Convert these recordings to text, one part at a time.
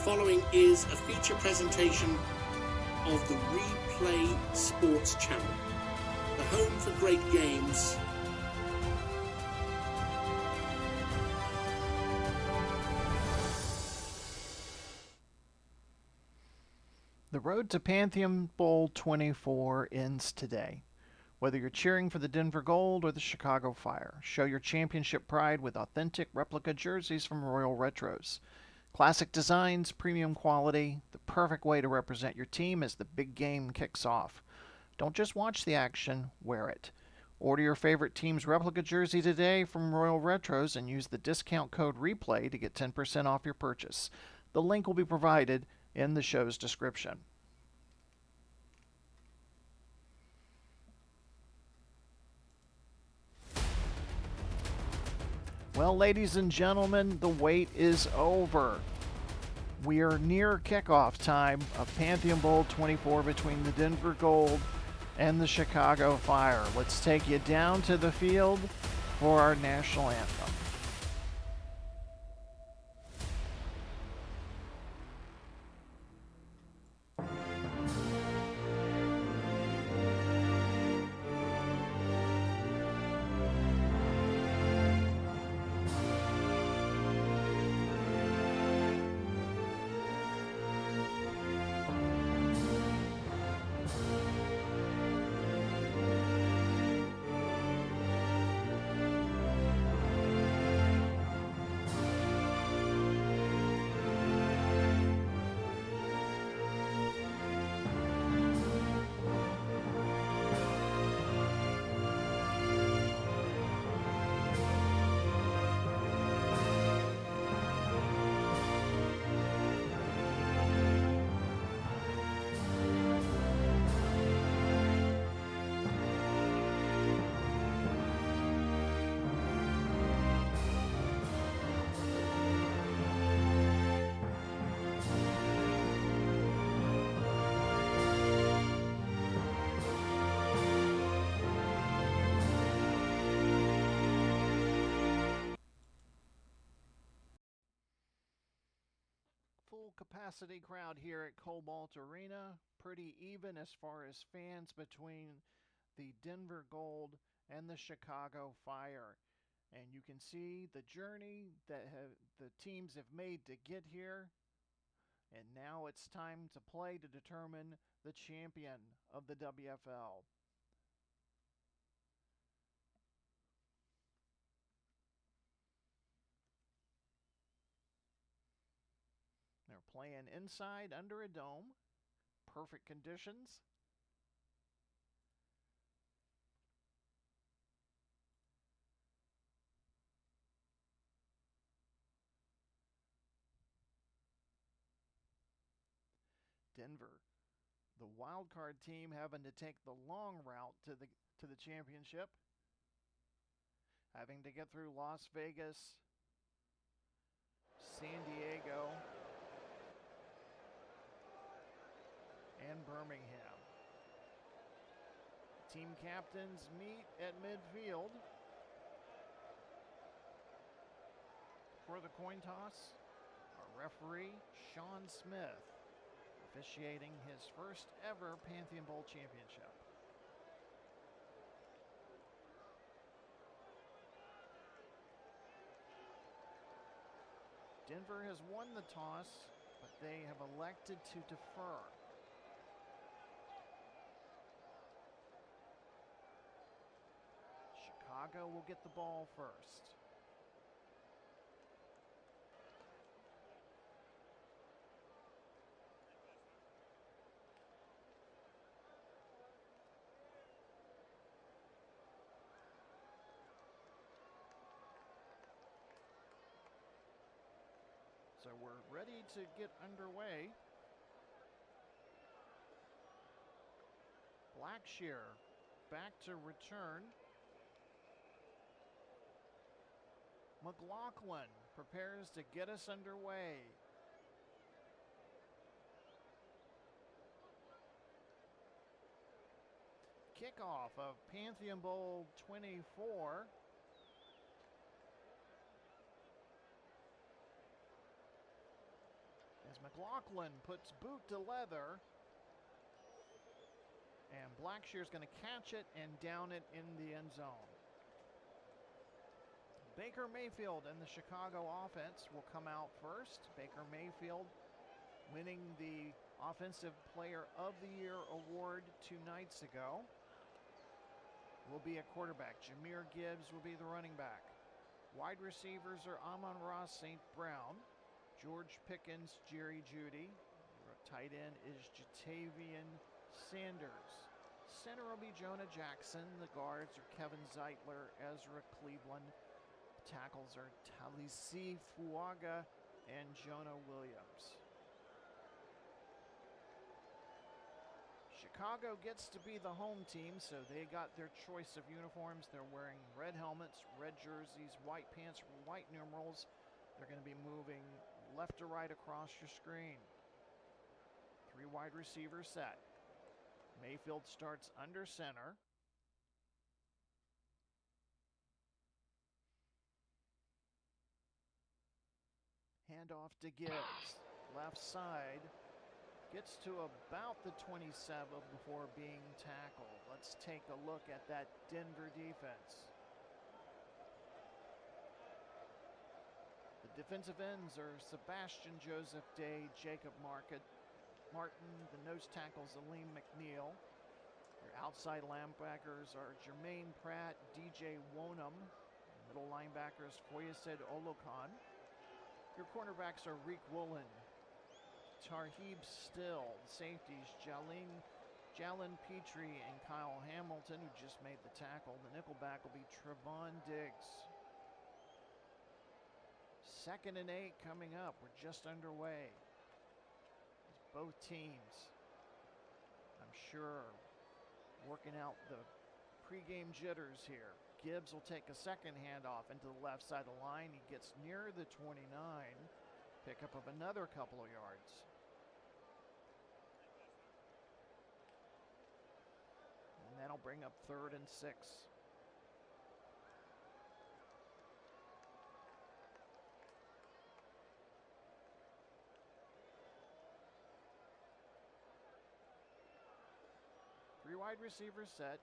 following is a feature presentation of the Replay Sports Channel, the home for great games. The road to Pantheon Bowl 24 ends today. Whether you're cheering for the Denver Gold or the Chicago Fire, show your championship pride with authentic replica jerseys from Royal Retros. Classic designs, premium quality, the perfect way to represent your team as the big game kicks off. Don't just watch the action, wear it. Order your favorite team's replica jersey today from Royal Retros and use the discount code REPLAY to get 10% off your purchase. The link will be provided in the show's description. Well, ladies and gentlemen, the wait is over. We are near kickoff time of Pantheon Bowl 24 between the Denver Gold and the Chicago Fire. Let's take you down to the field for our national anthem. Full capacity crowd here at Cobalt Arena. Pretty even as far as fans between the Denver Gold and the Chicago Fire. And you can see the journey that the teams have made to get here. And now it's time to play to determine the champion of the WFL. They're playing inside under a dome. Perfect conditions. Denver, the wild card team, having to take the long route to the championship, having to get through Las Vegas, San Diego, and Birmingham. Team captains meet at midfield for the coin toss. Our referee, Sean Smith, officiating his first ever Pantheon Bowl championship. Denver has won the toss, but they have elected to defer. Chicago will get the ball first. So we're ready to get underway. Blackshear back to return. McLaughlin prepares to get us underway. Kickoff of Pantheon Bowl 24. As McLaughlin puts boot to leather. And Blackshear's going to catch it and down it in the end zone. Baker Mayfield and the Chicago offense will come out first. Baker Mayfield winning the Offensive Player of the Year award 2 nights ago. Will be a quarterback. Jahmyr Gibbs will be the running back. Wide receivers are Amon-Ra St. Brown, George Pickens, Jerry Jeudy. Tight end is Jatavian Sanders. Center will be Jonah Jackson. The guards are Kevin Zeitler, Ezra Cleveland. Tackles are Talisi Fuaga and Jonah Williams. Chicago gets to be the home team, so they got their choice of uniforms. They're wearing red helmets, red jerseys, white pants, white numerals. They're going to be moving left to right across your screen. 3 wide receivers set. Mayfield starts under center. Handoff to Gibbs. Left side. Gets to about the 27 before being tackled. Let's take a look at that Denver defense. The defensive ends are Sebastian Joseph Day, Jacob Martin. The nose tackles Aleem McNeil. Your outside linebackers are Jermaine Pratt, DJ Wonham. Middle linebackers Foyesed Olokan. Your cornerbacks are Reek Woolen, Tarheeb Still. The safeties Jalen Petrie and Kyle Hamilton, who just made the tackle. The nickelback will be Trevon Diggs. 2nd and 8 coming up. We're just underway. Both teams, I'm sure, working out the pregame jitters here. Gibbs will take a second handoff into the left side of the line. He gets near the 29. Pickup of another couple of yards. And that'll bring up 3rd and 6. Three wide receivers set.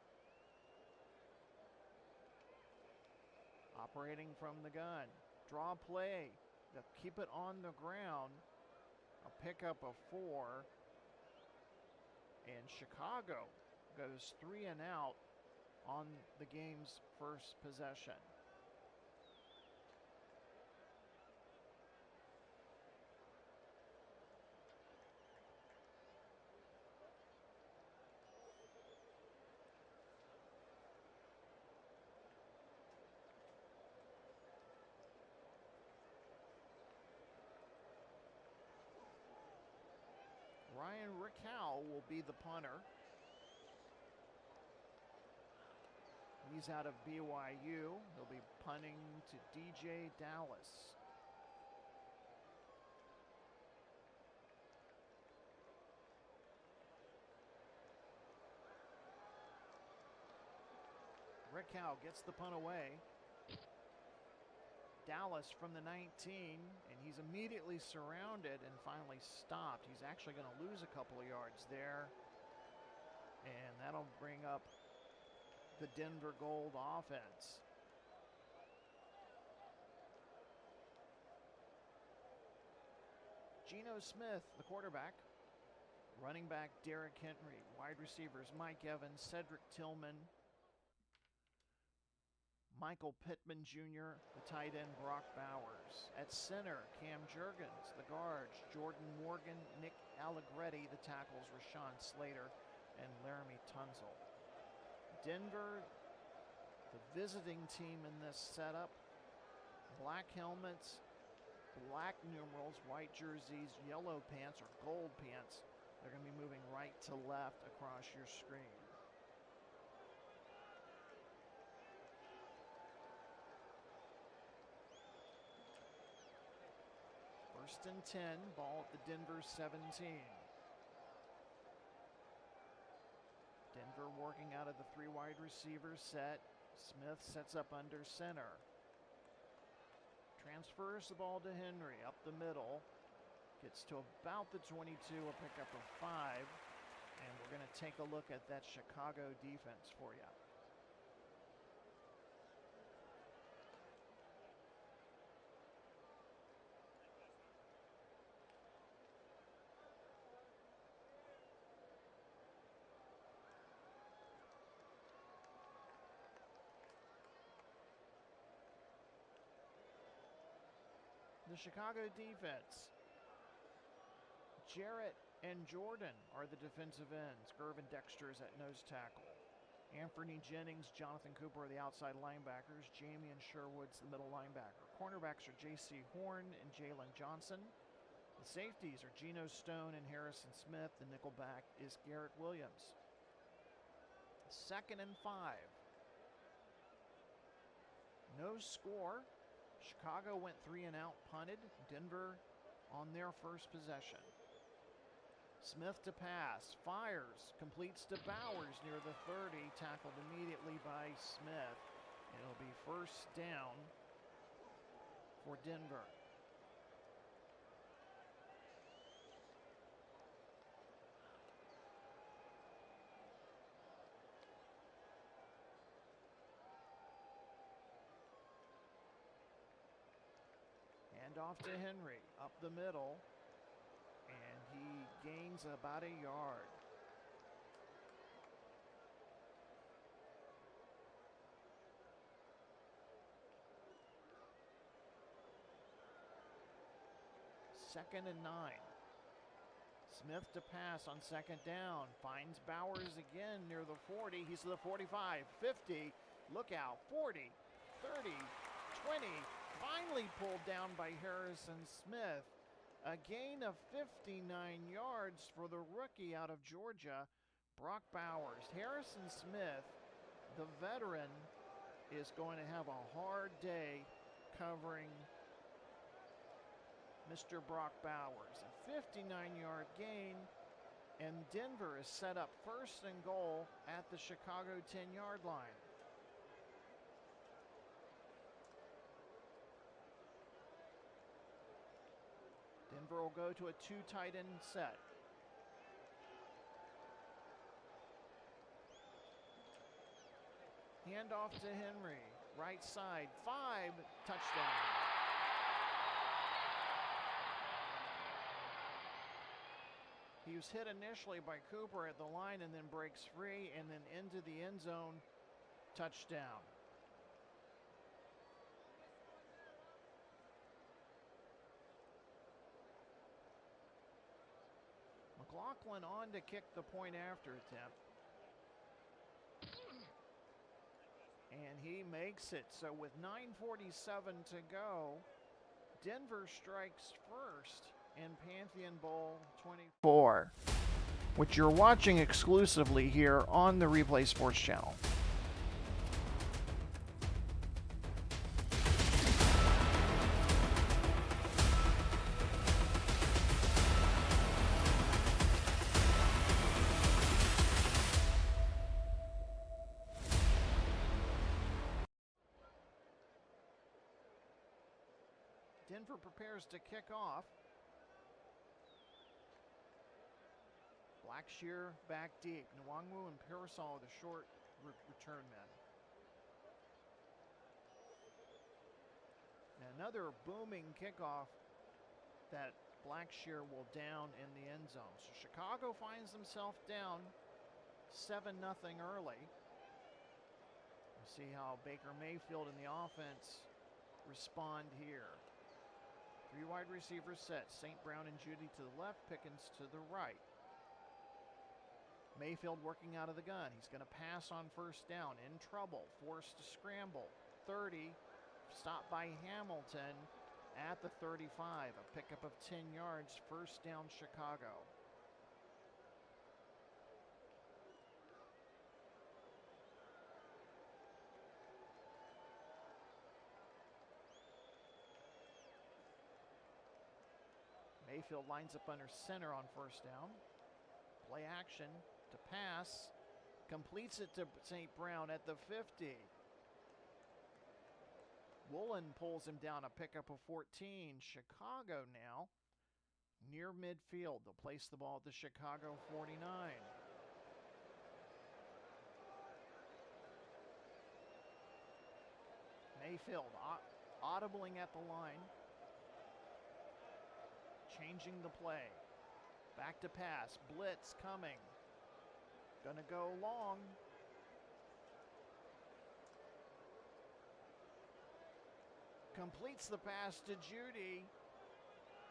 Operating from the gun. Draw play. They'll keep it on the ground. A pickup of 4. And Chicago goes 3 and out on the game's first possession. Ryan Rickow will be the punter. He's out of BYU. He'll be punting to DJ Dallas. Rickow gets the punt away. Dallas from the 19, and he's immediately surrounded and finally stopped. He's actually going to lose a couple of yards there, and that'll bring up the Denver Gold offense. Geno Smith, the quarterback. Running back Derrick Henry. Wide receivers Mike Evans, Cedric Tillman, Michael Pittman Jr., the tight end Brock Bowers. At center, Cam Jurgens. The guards, Jordan Morgan, Nick Allegretti. The tackles, Rashawn Slater and Laramie Tunzel. Denver, the visiting team in this setup. Black helmets, black numerals, white jerseys, yellow pants or gold pants. They're going to be moving right to left across your screen. First and 10, ball at the Denver 17. Denver working out of the 3 wide receivers set. Smith sets up under center. Transfers the ball to Henry up the middle. Gets to about the 22, a pickup of 5. And we're going to take a look at that Chicago defense for you. The Chicago defense. Jarrett and Jordan are the defensive ends. Gervin Dexter is at nose tackle. Anthony Jennings, Jonathan Cooper are the outside linebackers. Jamie and Sherwood's the middle linebacker. Cornerbacks are J.C. Horn and Jalen Johnson. The safeties are Geno Stone and Harrison Smith. The nickelback is Garrett Williams. 2nd and 5. No score. Chicago went 3 and out, punted. Denver on their first possession. Smith to pass, fires, completes to Bowers near the 30, tackled immediately by Smith. It'll be first down for Denver. Hand off to Henry, up the middle, and he gains about a yard. Second and 9. Smith to pass on 2nd down, finds Bowers again near the 40. He's to the 45, 50, look out, 40, 30, 20, finally pulled down by Harrison Smith. A gain of 59 yards for the rookie out of Georgia, Brock Bowers. Harrison Smith, the veteran, is going to have a hard day covering Mr. Brock Bowers. A 59-yard gain, and Denver is set up 1st and goal at the Chicago 10-yard line. Denver will go to a 2 tight end set. Handoff to Henry, right side, 5, touchdown. He was hit initially by Cooper at the line and then breaks free and then into the end zone, touchdown. McLaughlin on to kick the point after attempt. And he makes it. So with 9:47 to go, Denver strikes first in Pantheon Bowl 24, which you're watching exclusively here on the Replay Sports Channel. Denver prepares to kick off. Blackshear back deep. Nwangwu and Parasol are the short return men. And another booming kickoff that Blackshear will down in the end zone. So Chicago finds themselves down 7-0 early. We'll see how Baker Mayfield and the offense respond here. 3 wide receivers set. St. Brown and Judy to the left, Pickens to the right. Mayfield working out of the gun. He's going to pass on 1st down. In trouble. Forced to scramble. 30. Stopped by Hamilton at the 35. A pickup of 10 yards. 1st down Chicago. Mayfield lines up under center on 1st down. Play action to pass. Completes it to St. Brown at the 50. Woolen pulls him down, a pickup of 14. Chicago now near midfield. They'll place the ball at the Chicago 49. Mayfield audibling at the line. Changing the play. Back to pass. Blitz coming. Gonna go long. Completes the pass to Judy.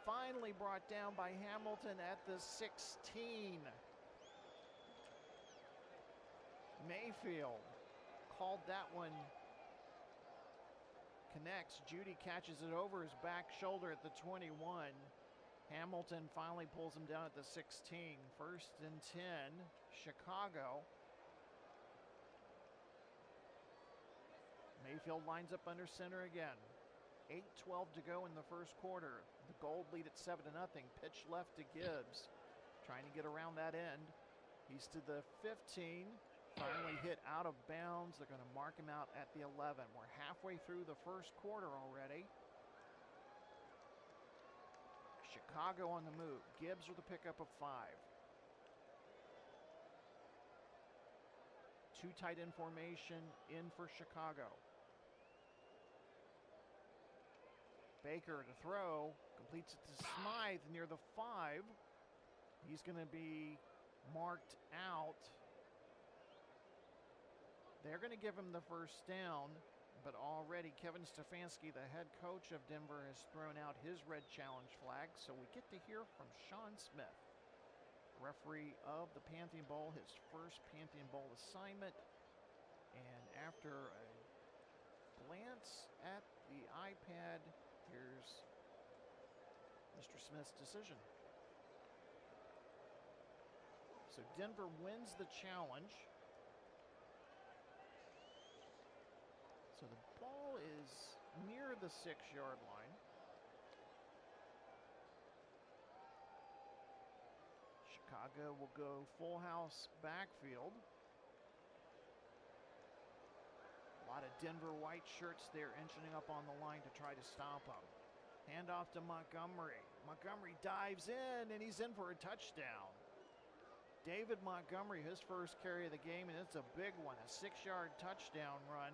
Finally brought down by Hamilton at the 16. Mayfield called that one. Connects. Judy catches it over his back shoulder at the 21. Hamilton finally pulls him down at the 16. 1st and 10, Chicago. Mayfield lines up under center again. 8:12 to go in the first quarter. The Gold lead at 7-0. Pitch left to Gibbs. Trying to get around that end. He's to the 15. Finally hit out of bounds. They're going to mark him out at the 11. We're halfway through the first quarter already. Chicago on the move. Gibbs with a pickup of 5. Two tight end formation in for Chicago. Baker to throw. Completes it to Smythe near the 5. He's going to be marked out. They're going to give him the first down, but already Kevin Stefanski, the head coach of Denver, has thrown out his red challenge flag, so we get to hear from Sean Smith, referee of the Pantheon Bowl, his first Pantheon Bowl assignment. And after a glance at the iPad, here's Mr. Smith's decision. So Denver wins the challenge. So the ball is near the 6-yard line. Chicago will go full house backfield. A lot of Denver white shirts there inching up on the line to try to stop him. Handoff to Montgomery. Montgomery dives in, and he's in for a touchdown. David Montgomery, his first carry of the game, and it's a big one, a 6-yard touchdown run.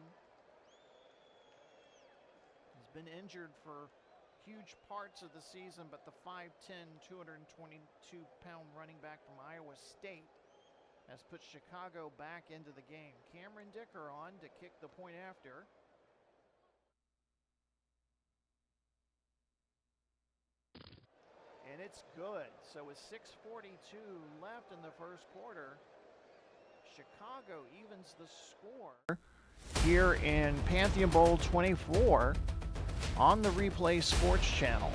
He's been injured for huge parts of the season, but the 5'10", 222-pound running back from Iowa State has put Chicago back into the game. Cameron Dicker on to kick the point after. And it's good. So with 6:42 left in the first quarter, Chicago evens the score here in Pantheon Bowl 24 on the Replay Sports Channel.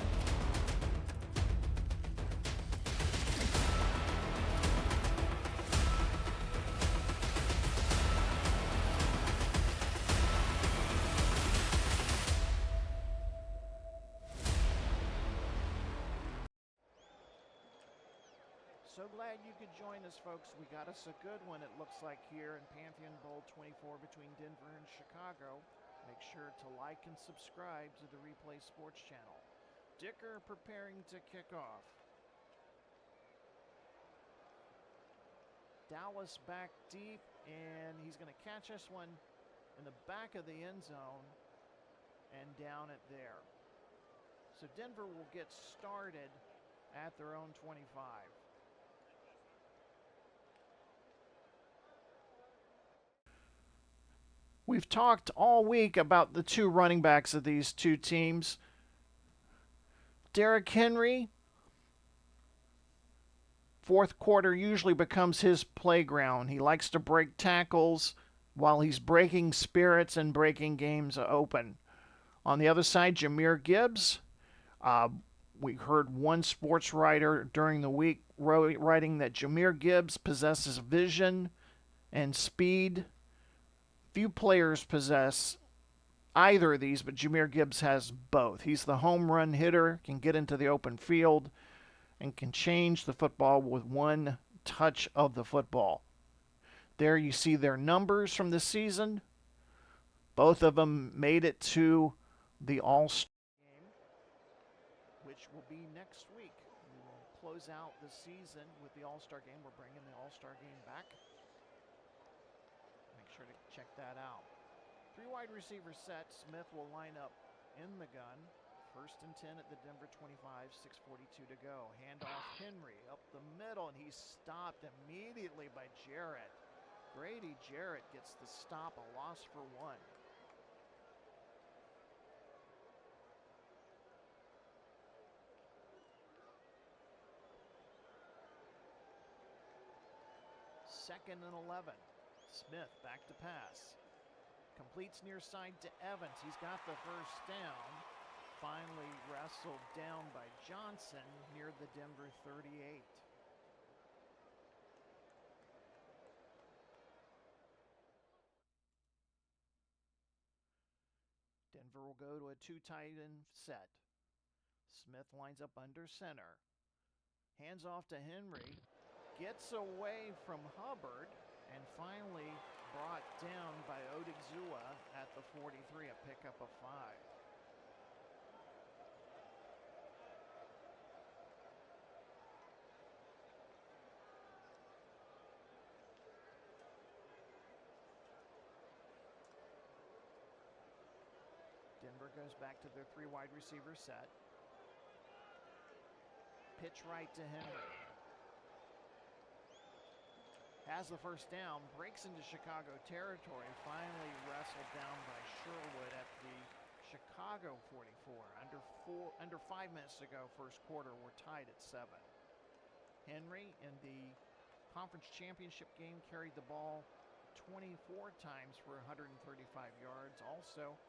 So glad you could join us, folks. We got us a good one, it looks like, here in Pantheon Bowl 24 between Denver and Chicago. Make sure to like and subscribe to the Replay Sports Channel. Dicker preparing to kick off. Dallas back deep, and he's going to catch this one in the back of the end zone and down it there. So Denver will get started at their own 25. We've talked all week about the two running backs of these two teams. Derrick Henry, fourth quarter usually becomes his playground. He likes to break tackles while he's breaking spirits and breaking games open. On the other side, Jahmyr Gibbs. We heard one sports writer during the week writing that Jahmyr Gibbs possesses vision and speed. Few players possess either of these, but Jahmyr Gibbs has both. He's the home run hitter, can get into the open field, and can change the football with one touch of the football. There you see their numbers from the season. Both of them made it to the All-Star game, which will be next week. We will close out the season with the All-Star game. We're bringing the All-Star game back. Make sure to check that out. 3 wide receiver set. Smith will line up in the gun. 1st and 10 at the Denver 25, 6:42 to go. Handoff Henry up the middle, and he's stopped immediately by Jarrett. Grady Jarrett gets the stop, a loss for 1. Second and 11. Smith back to pass. Completes near side to Evans. He's got the first down. Finally wrestled down by Johnson near the Denver 38. Denver will go to a 2 tight end set. Smith lines up under center. Hands off to Henry. Gets away from Hubbard and finally brought down by Odigizua at the 43, a pickup of 5. Denver goes back to their 3 wide receiver set. Pitch right to Henry. Has the first down, breaks into Chicago territory, finally wrestled down by Sherwood at the Chicago 44. Under 5 minutes to go, first quarter, we're tied at 7. Henry in the conference championship game carried the ball 24 times for 135 yards. Also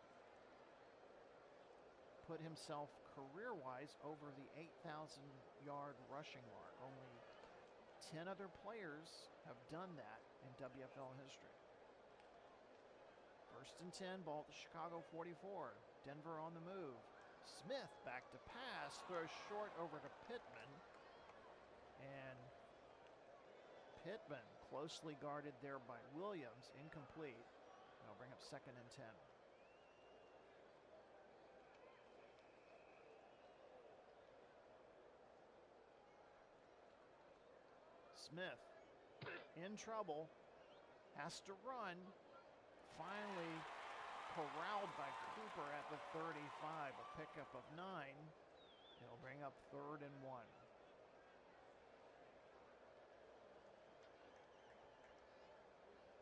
put himself career-wise over the 8,000-yard rushing mark. Only 10 other players have done that in WFL history. 1st and 10, ball at the Chicago 44. Denver on the move. Smith back to pass, throws short over to Pittman. And Pittman closely guarded there by Williams, incomplete. That'll bring up 2nd and 10. Smith in trouble, has to run, finally corralled by Cooper at the 35, a pickup of 9. It'll bring up 3rd and 1.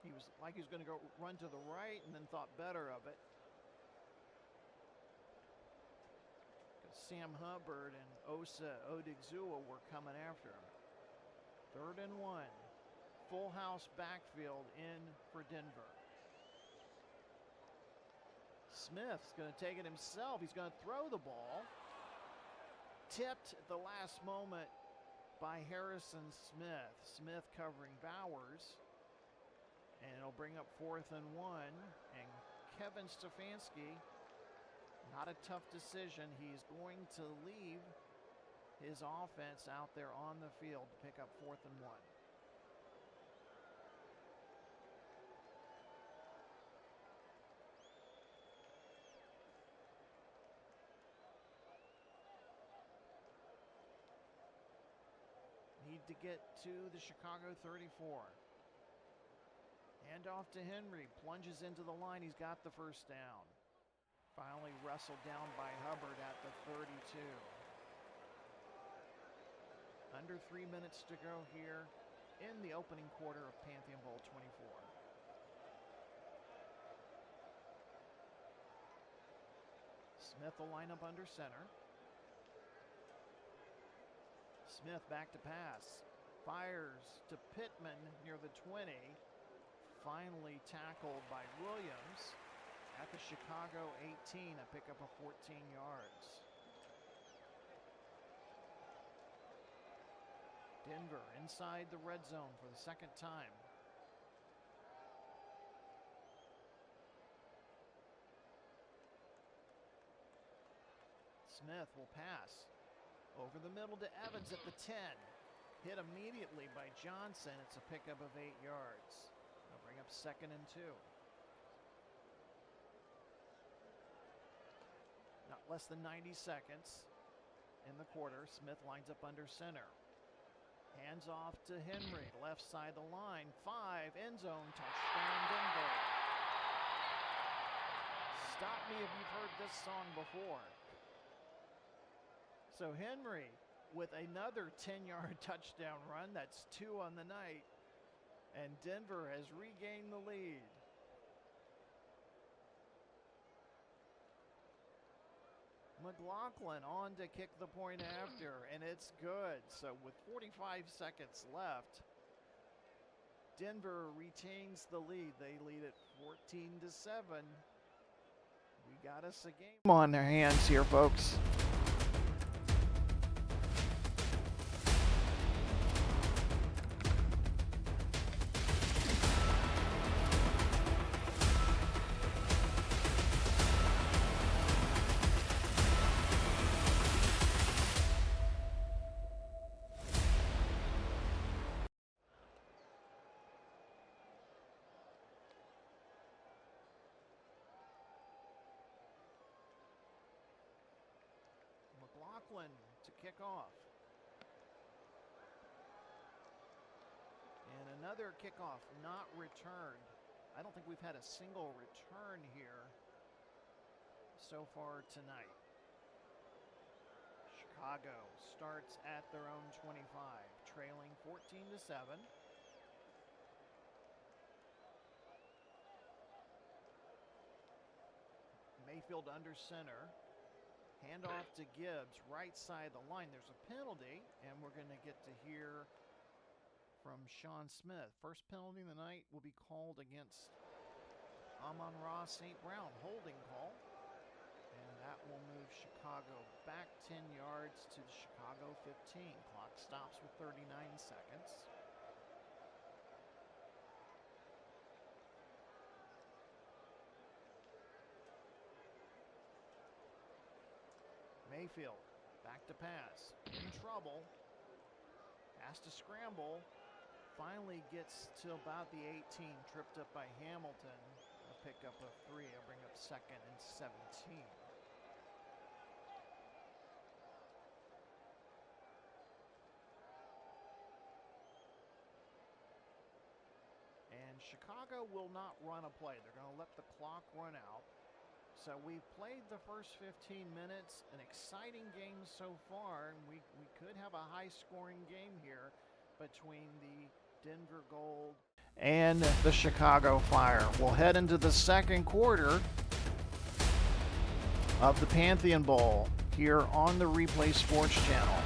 He was going to go run to the right and then thought better of it. Because Sam Hubbard and Osa Odigizua were coming after him. 3rd and 1. Full house backfield in for Denver. Smith's going to take it himself. He's going to throw the ball. Tipped at the last moment by Harrison Smith. Smith covering Bowers. And it'll bring up 4th and 1. And Kevin Stefanski, not a tough decision. He's going to leave his offense out there on the field to pick up 4th and 1. Need to get to the Chicago 34. Hand off to Henry, plunges into the line. He's got the first down. Finally wrestled down by Hubbard at the 32. Under 3 minutes to go here in the opening quarter of Pantheon Bowl 24. Smith will line up under center. Smith back to pass. Fires to Pittman near the 20. Finally tackled by Williams at the Chicago 18, a pickup of 14 yards. Denver inside the red zone for the 2nd time. Smith will pass over the middle to Evans at the 10. Hit immediately by Johnson. It's a pickup of 8 yards. They'll bring up 2nd and 2. Not less than 90 seconds. in the quarter. Smith lines up under center. Hands off to Henry, left side of the line. 5, end zone, touchdown Denver. Stop me if you've heard this song before. So Henry with another 10-yard touchdown run. That's 2 on the night. And Denver has regained the lead. McLaughlin on to kick the point after, and it's good. So with 45 seconds left, Denver retains the lead. They lead at 14-7. We got us a game on their hands here, folks. McLaughlin to kick off. And another kickoff not returned. I don't think we've had a single return here so far tonight. Chicago starts at their own 25, trailing 14-7. Mayfield under center. Handoff to Gibbs, right side of the line. There's a penalty, and we're going to get to hear from Sean Smith. First penalty of the night will be called against Amon-Ra St. Brown. Holding call. And that will move Chicago back 10 yards to the Chicago 15. Clock stops with 39 seconds. Mayfield back to pass. In trouble. Has to scramble. Finally gets to about the 18. Tripped up by Hamilton. A pickup of 3. I'll bring up 2nd and 17. And Chicago will not run a play. They're going to let the clock run out. So we've played the first 15 minutes, an exciting game so far, and we could have a high-scoring game here between the Denver Gold and the Chicago Fire. We'll head into the second quarter of the Pantheon Bowl here on the Replay Sports Channel.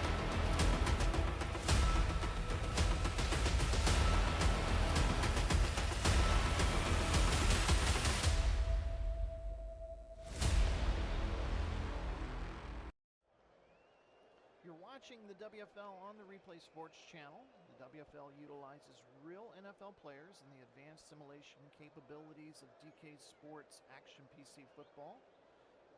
You're watching the WFL on the Replay Sports Channel. The WFL utilizes real NFL players and the advanced simulation capabilities of DK Sports Action PC Football.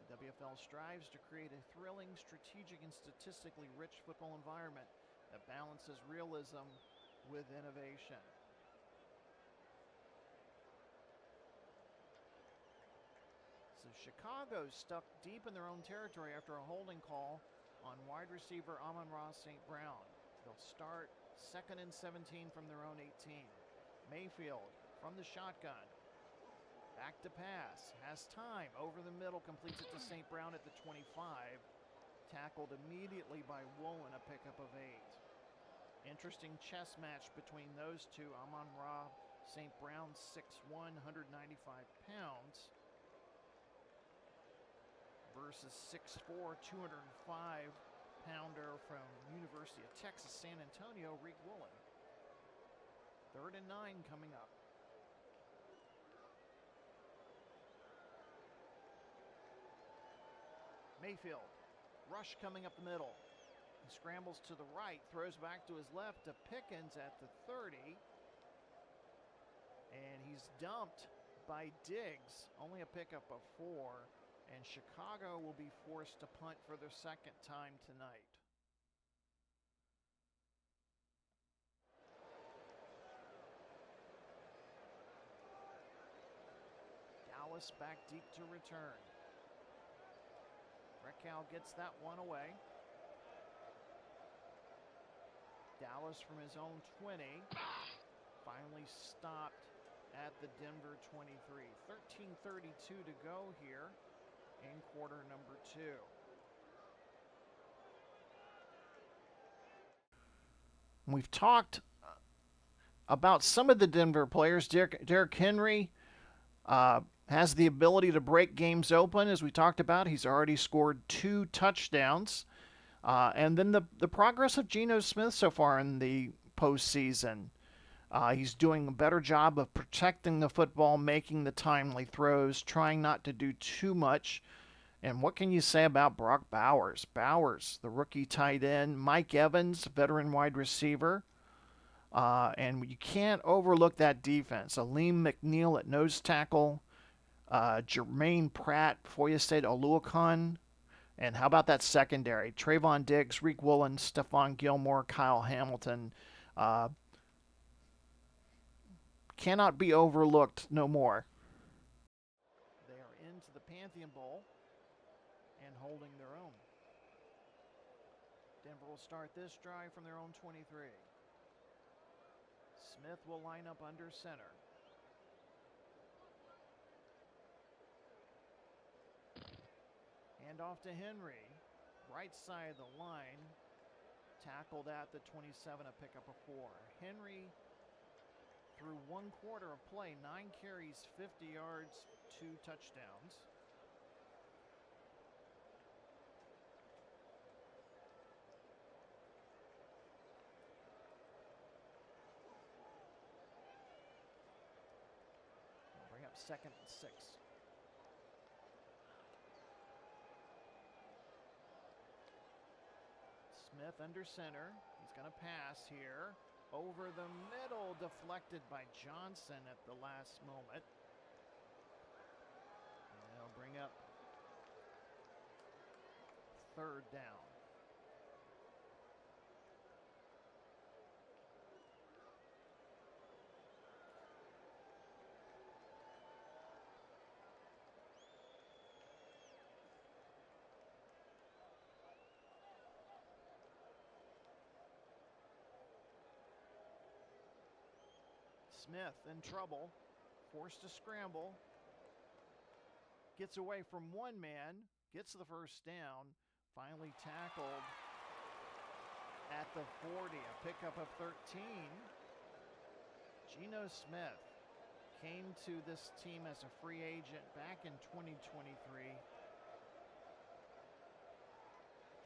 The WFL strives to create a thrilling, strategic, and statistically rich football environment that balances realism with innovation. So Chicago's stuck deep in their own territory after a holding call on wide receiver Amon-Ra St. Brown. They'll start 2nd and 17 from their own 18. Mayfield from the shotgun. Back to pass. Has time. Over the middle. Completes it to St. Brown at the 25. Tackled immediately by Woolen. A pickup of 8. Interesting chess match between those two. Amon-Ra St. Brown, 6'1", 195 pounds. Versus 6'4", 205-pounder from University of Texas, San Antonio, Reek Woolen. 3rd and 9 coming up. Mayfield, rush coming up the middle. He scrambles to the right, throws back to his left to Pickens at the 30. And he's dumped by Diggs, only a pickup of 4. And Chicago will be forced to punt for their 2nd time tonight. Dallas back deep to return. Reccal gets that one away. Dallas from his own 20. Finally stopped at the Denver 23. 13:32 to go here in quarter number 2. We've talked about some of the Denver players. Derrick Henry has the ability to break games open, as we talked about. He's already scored 2 touchdowns. And then the progress of Geno Smith so far in the postseason. He's doing a better job of protecting the football, making the timely throws, trying not to do too much. And what can you say about Brock Bowers? Bowers, the rookie tight end. Mike Evans, veteran wide receiver. And you can't overlook that defense. Aleem McNeil at nose tackle. Jermaine Pratt, Foyesade Oluokun. And how about that secondary? Trayvon Diggs, Reek Woolen, Stephon Gilmore, Kyle Hamilton. Cannot be overlooked no more. They are into the Pantheon Bowl and holding their own. Denver will start this drive from their own 23. Smith will line up under center. Hand off to Henry. Right side of the line. Tackled at the 27, a pickup of 4. Henry, through 1 quarter of play, 9 carries, 50 yards, 2 touchdowns. We'll bring up 2nd and 6. Smith under center. He's going to pass here. Over the middle, deflected by Johnson at the last moment. And they'll bring up 3rd down. Smith in trouble, forced to scramble, gets away from one man, gets the 1st down, finally tackled at the 40, a pickup of 13. Geno Smith came to this team as a free agent back in 2023.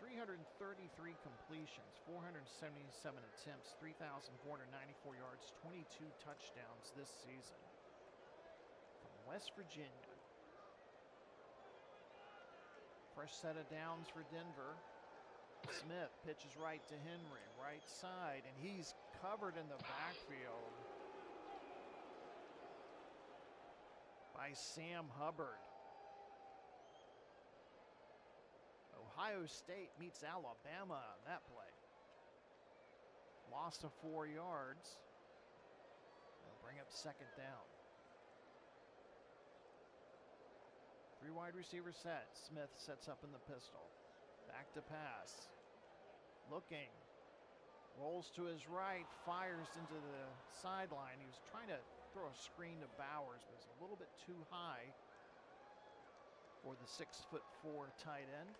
333 completions, 477 attempts, 3,494 yards, 22 touchdowns this season. From West Virginia. Fresh set of downs for Denver. Smith pitches right to Henry, right side, and he's covered in the backfield by Sam Hubbard. Ohio State meets Alabama on that play. Loss of 4 yards. They'll bring up 2nd down. 3 wide receiver set. Smith sets up in the pistol. Back to pass. Looking. Rolls to his right. Fires into the sideline. He was trying to throw a screen to Bowers, but it's a little bit too high for the 6'4" tight end.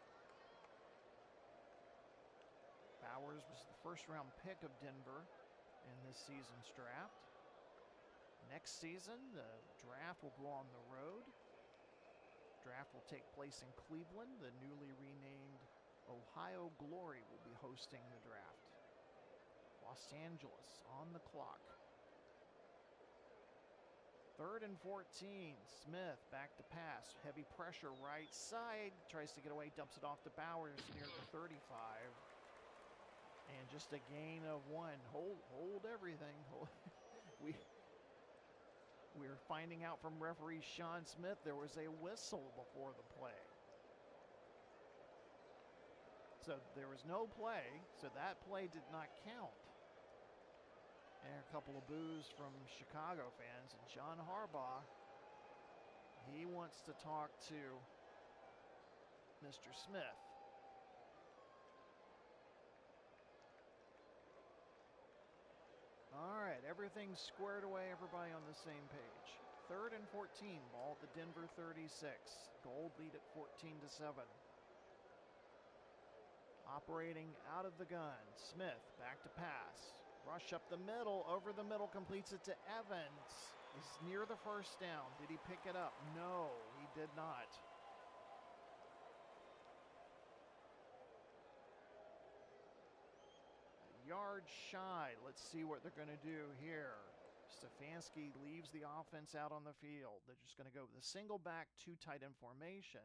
Bowers was the 1st-round pick of Denver in this season's draft. Next season, the draft will go on the road. Draft will take place in Cleveland. The newly renamed Ohio Glory will be hosting the draft. Los Angeles on the clock. 3rd and 14. Smith back to pass. Heavy pressure right side. Tries to get away, dumps it off to Bowers near the 35. And just a gain of 1. Hold everything. We're finding out from referee Sean Smith there was a whistle before the play. So there was no play, so that play did not count. And a couple of boos from Chicago fans. And John Harbaugh, he wants to talk to Mr. Smith. everything's squared away, everybody on the same page. 3rd and 14, ball at the Denver 36. Gold lead at 14-7. Operating out of the gun, Smith back to pass. Rush up the middle, over the middle, completes it to Evans. He's near the first down. Did he pick it up? No, he did not. A yard shy. Let's see what they're going to do here. Stefanski leaves the offense out on the field. They're just going to go with a single back, 2 tight end formation.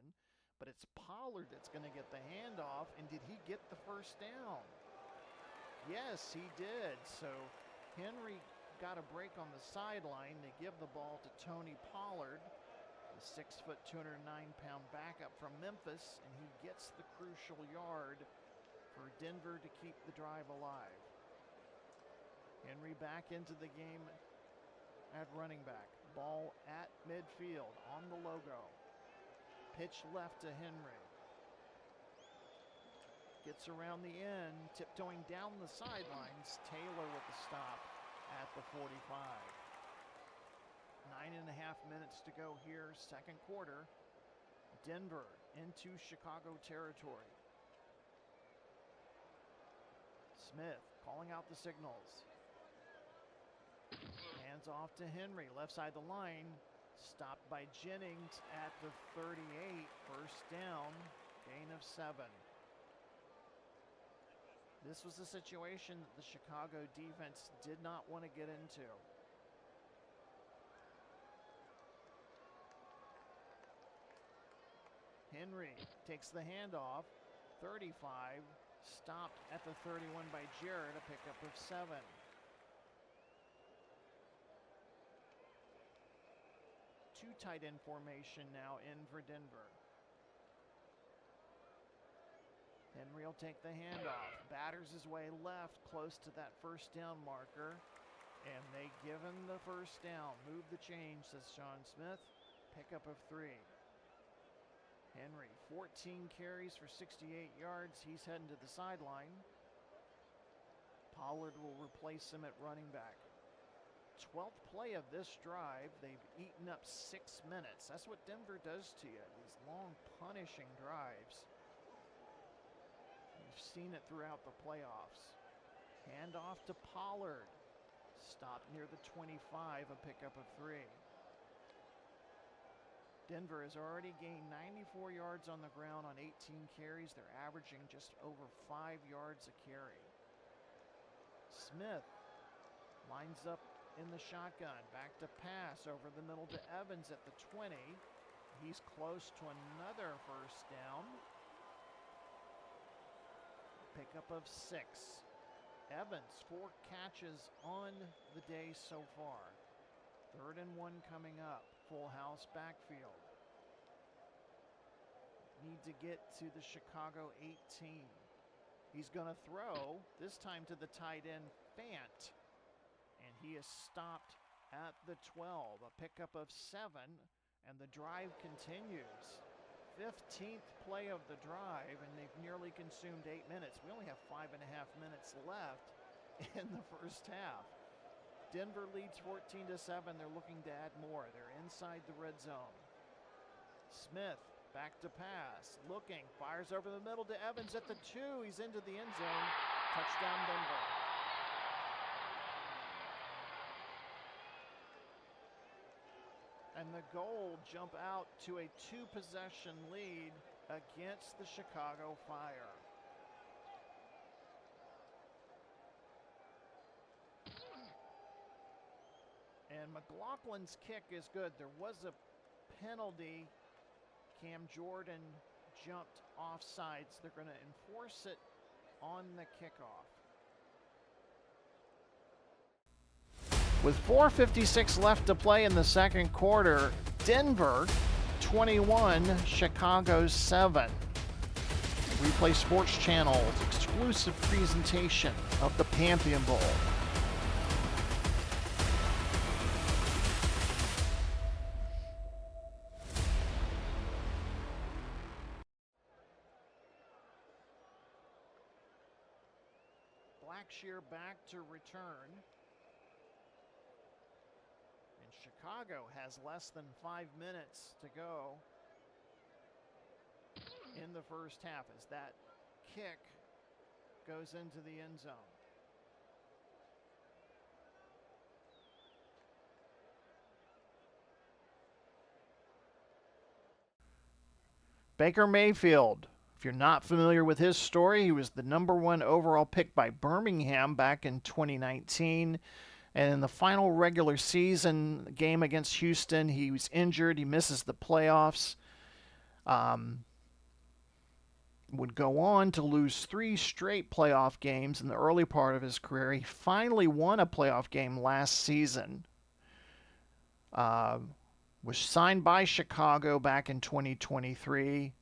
But it's Pollard that's going to get the handoff. And did he get the first down? Yes, he did. So Henry got a break on the sideline. They give the ball to Tony Pollard, the 6', 209-pound backup from Memphis, and he gets the crucial yard for Denver to keep the drive alive. Henry back into the game at running back. Ball at midfield on the logo. Pitch left to Henry. Gets around the end, tiptoeing down the sidelines. Taylor with the stop at the 45. 9.5 minutes to go here, second quarter. Denver into Chicago territory. Smith calling out the signals. Hands off to Henry, left side of the line. Stopped by Jennings at the 38. First down, gain of 7. This was a situation that the Chicago defense did not want to get into. Henry takes the handoff. 35, stopped at the 31 by Jarrett, a pickup of 7. Two tight end formation now in for Denver. Henry will take the handoff, batters his way left, close to that first down marker, and they give him the first down. Move the change, says Sean Smith. Pickup of 3. Henry, 14 carries for 68 yards. He's heading to the sideline. Pollard will replace him at running back. 12th play of this drive. They've eaten up 6 minutes. That's what Denver does to you, these long punishing drives. We've seen it throughout the playoffs. Hand off to Pollard. Stopped near the 25, a pickup of 3. Denver has already gained 94 yards on the ground on 18 carries. They're averaging just over 5 yards a carry. Smith lines up in the shotgun. Back to pass over the middle to Evans at the 20. He's close to another first down. Pickup of 6. Evans, 4 catches on the day so far. 3rd and 1 coming up. Full house backfield. Need to get to the Chicago 18. He's going to throw, this time to the tight end, Fant. And he is stopped at the 12. A pickup of 7, and the drive continues. 15th play of the drive, and they've nearly consumed 8 minutes. We only have 5.5 minutes left in the first half. Denver leads 14-7. They're looking to add more. They're inside the red zone. Smith back to pass. Looking, fires over the middle to Evans at the 2. He's into the end zone. Touchdown Denver. And the Gold jump out to a 2-possession lead against the Chicago Fire. And McLaughlin's kick is good. There was a penalty. Cam Jordan jumped offsides. They're going to enforce it on the kickoff. With 4:56 left to play in the second quarter, Denver 21, Chicago 7. Replay Sports Channel's exclusive presentation of the Pantheon Bowl. Blackshear back to return. Chicago has less than 5 minutes to go in the first half as that kick goes into the end zone. Baker Mayfield, if you're not familiar with his story, he was the #1 overall pick by Birmingham back in 2019. And in the final regular season game against Houston, he was injured. He misses the playoffs. Would go on to lose 3 straight playoff games in the early part of his career. He finally won a playoff game last season. Was signed by Chicago back in 2023.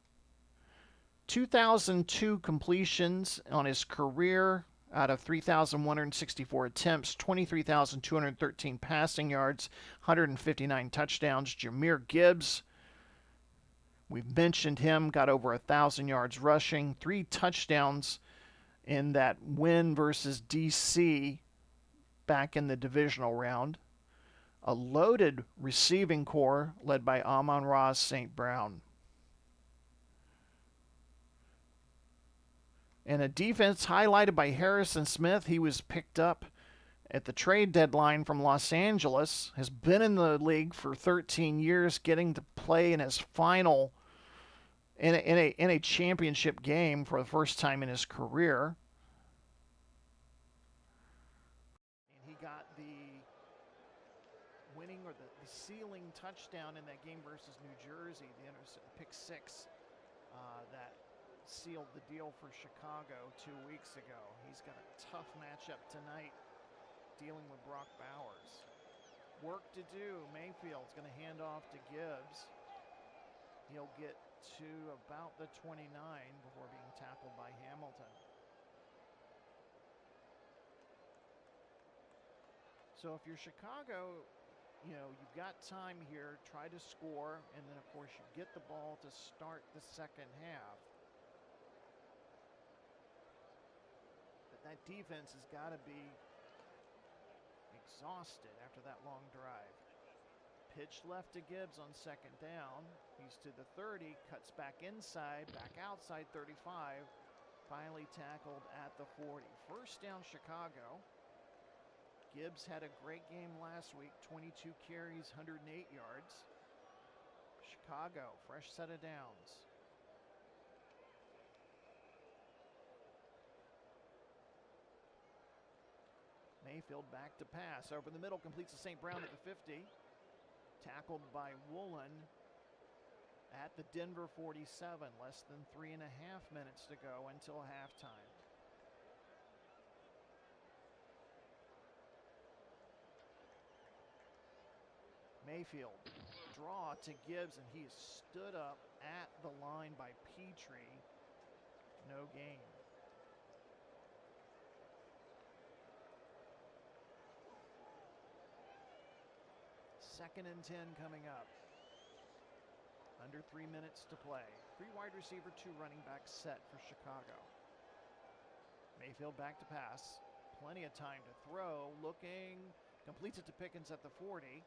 2,002 completions on his career out of 3,164 attempts, 23,213 passing yards, 159 touchdowns. Jahmyr Gibbs, we've mentioned him, got over 1,000 yards rushing, 3 touchdowns in that win versus DC back in the divisional round. A loaded receiving core led by Amon-Ra St. Brown. And a defense highlighted by Harrison Smith. He was picked up at the trade deadline from Los Angeles, has been in the league for 13 years, getting to play in his final in a championship game for the first time in his career. And he got the winning or the sealing touchdown in that game versus New Jersey, the pick 6 that sealed the deal for Chicago 2 weeks ago. He's got a tough matchup tonight dealing with Brock Bowers. Work to do. Mayfield's going to hand off to Gibbs. He'll get to about the 29 before being tackled by Hamilton. So if you're Chicago, you've got time here, try to score, and then of course you get the ball to start the second half. But that defense has got to be exhausted after that long drive. Pitch left to Gibbs on second down. He's to the 30, cuts back inside, back outside 35, finally tackled at the 40. First down, Chicago. Gibbs had a great game last week, 22 carries, 108 yards. Chicago, fresh set of downs. Mayfield back to pass. Over the middle, completes to St. Brown at the 50. Tackled by Woolen at the Denver 47. Less than 3.5 minutes to go until halftime. Mayfield, draw to Gibbs, and he is stood up at the line by Petrie. No gain. Second and 10 coming up. Under 3 minutes to play. 3 wide receiver, 2 running back set for Chicago. Mayfield back to pass. Plenty of time to throw. Looking. Completes it to Pickens at the 40.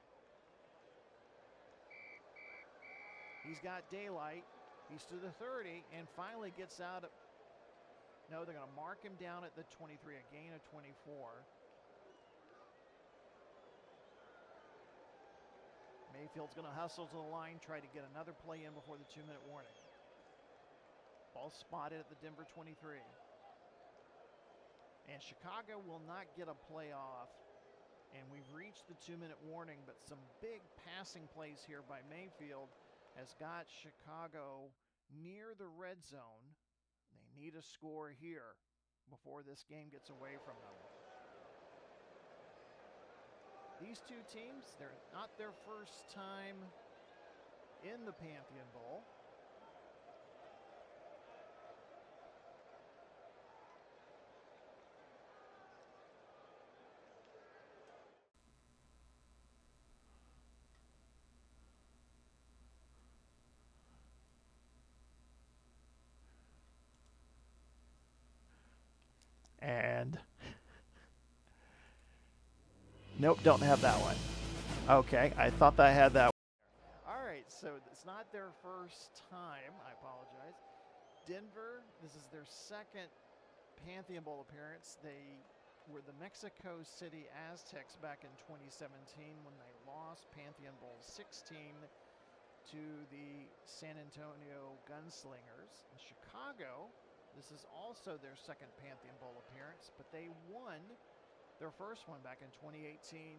He's got daylight. He's to the 30 and finally gets out of... No, they're going to mark him down at the 23. A gain of 24. Mayfield's going to hustle to the line, try to get another play in before the 2-minute warning. Ball spotted at the Denver 23. And Chicago will not get a play off. And we've reached the 2-minute warning, but some big passing plays here by Mayfield has got Chicago near the red zone. They need a score here before this game gets away from them. These two teams, they're not their first time in the Pantheon Bowl. And nope, don't have that one. Okay, I thought I had that. All right, so it's not their first time. I apologize. Denver, this is their second Pantheon Bowl appearance. They were the Mexico City Aztecs back in 2017 when they lost Pantheon Bowl 16 to the San Antonio Gunslingers. In Chicago, this is also their second Pantheon Bowl appearance, but they won their first one back in 2018,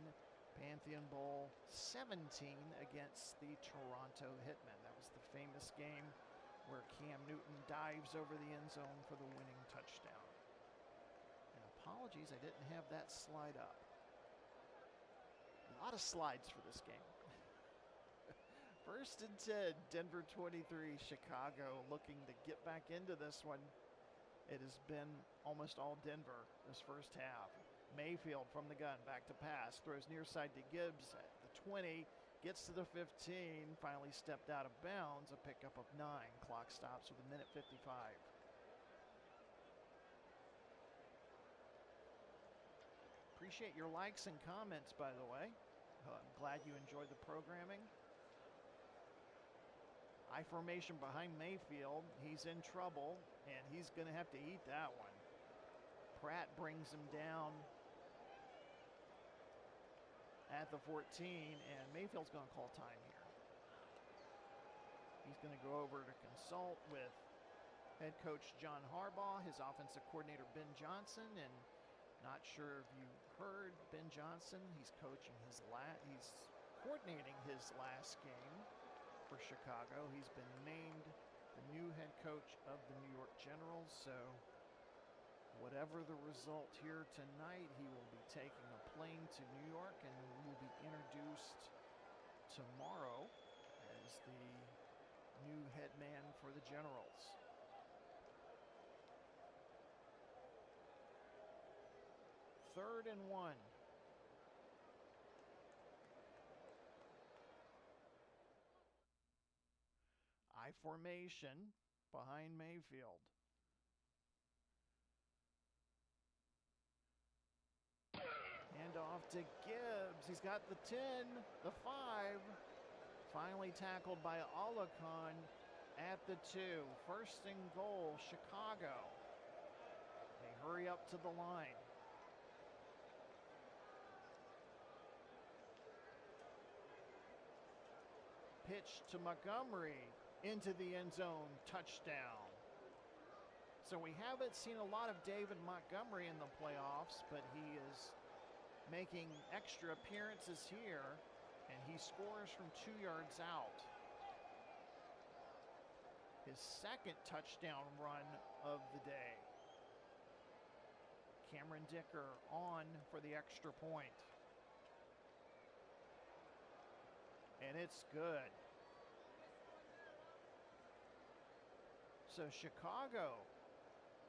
Pantheon Bowl 17 against the Toronto Hitmen. That was the famous game where Cam Newton dives over the end zone for the winning touchdown. And apologies, I didn't have that slide up. A lot of slides for this game. First and 10, Denver 23, Chicago looking to get back into this one. It has been almost all Denver this first half. Mayfield from the gun, back to pass, throws near side to Gibbs at the 20, gets to the 15, finally stepped out of bounds, a pickup of 9. Clock stops with 1:55. Appreciate your likes and comments, by the way. I'm glad you enjoyed the programming. I formation behind Mayfield. He's in trouble, and he's going to have to eat that one. Pratt brings him down at the 14, and Mayfield's going to call time here. He's going to go over to consult with head coach John Harbaugh, his offensive coordinator Ben Johnson, and not sure if you heard Ben Johnson. He's coaching he's coordinating his last game for Chicago. He's been named the new head coach of the New York Generals, so whatever the result here tonight, he will be taking a plane to New York and will be introduced tomorrow as the new head man for the Generals. Third and 1. I formation behind Mayfield. Hand off to Gibbs. He's got the 10, the 5. Finally tackled by Alakon at the 2. First and goal, Chicago. They hurry up to the line. Pitch to Montgomery into the end zone, touchdown. So we haven't seen a lot of David Montgomery in the playoffs, but he is making extra appearances here, and he scores from 2 yards out. His second touchdown run of the day. Cameron Dicker on for the extra point. And it's good. So Chicago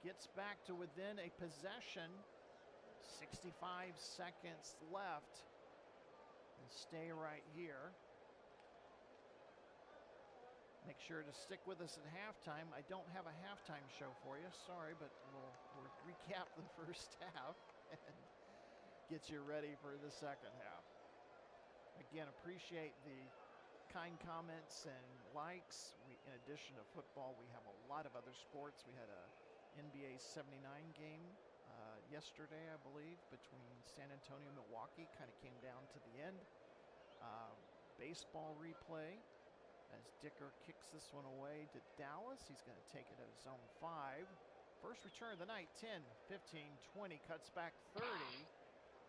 gets back to within a possession. 65 seconds left. And stay right here. Make sure to stick with us at halftime. I don't have a halftime show for you. Sorry, but we'll recap the first half and get you ready for the second half. Again, appreciate the kind comments and likes. In addition to football, we have a lot of other sports. We had a NBA 79 game yesterday, I believe, between San Antonio and Milwaukee. Kind of came down to the end. Baseball replay as Dicker kicks this one away to Dallas. He's going to take it at zone 5. First return of the night, 10, 15, 20, cuts back 30.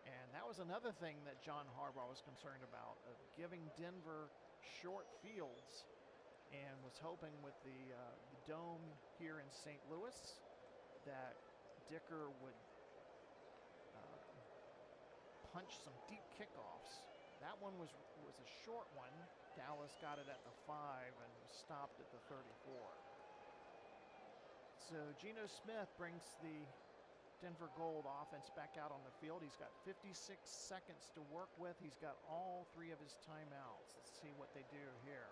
And that was another thing that John Harbaugh was concerned about, of giving Denver short fields, and was hoping with the dome here in St. Louis that Dicker would punch some deep kickoffs. That one was a short one. Dallas got it at the 5 and stopped at the 34. So Geno Smith brings the Denver Gold offense back out on the field. He's got 56 seconds to work with. He's got all 3 of his timeouts. Let's see what they do here.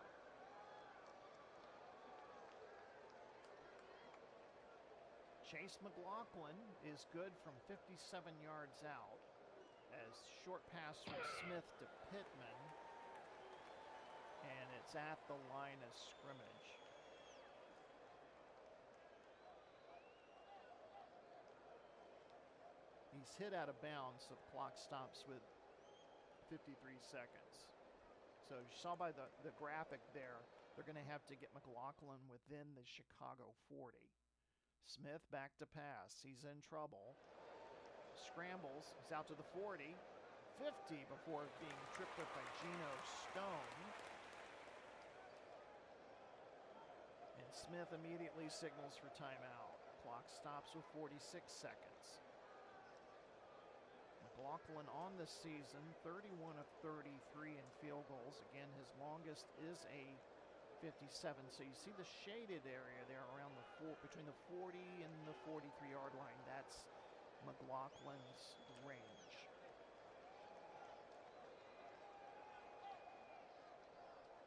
Chase McLaughlin is good from 57 yards out, as short pass from Smith to Pittman. it's at the line of scrimmage. He's hit out of bounds, so the clock stops with 53 seconds. So you saw by the graphic there, they're going to have to get McLaughlin within the Chicago 40. Smith back to pass. He's in trouble. Scrambles. He's out to the 40. 50 before being tripped up by Geno Stone. And Smith immediately signals for timeout. Clock stops with 46 seconds. McLaughlin on the season, 31 of 33 in field goals. Again, his longest is a 57. So you see the shaded area there around between the 40 and the 43-yard line. That's McLaughlin's range.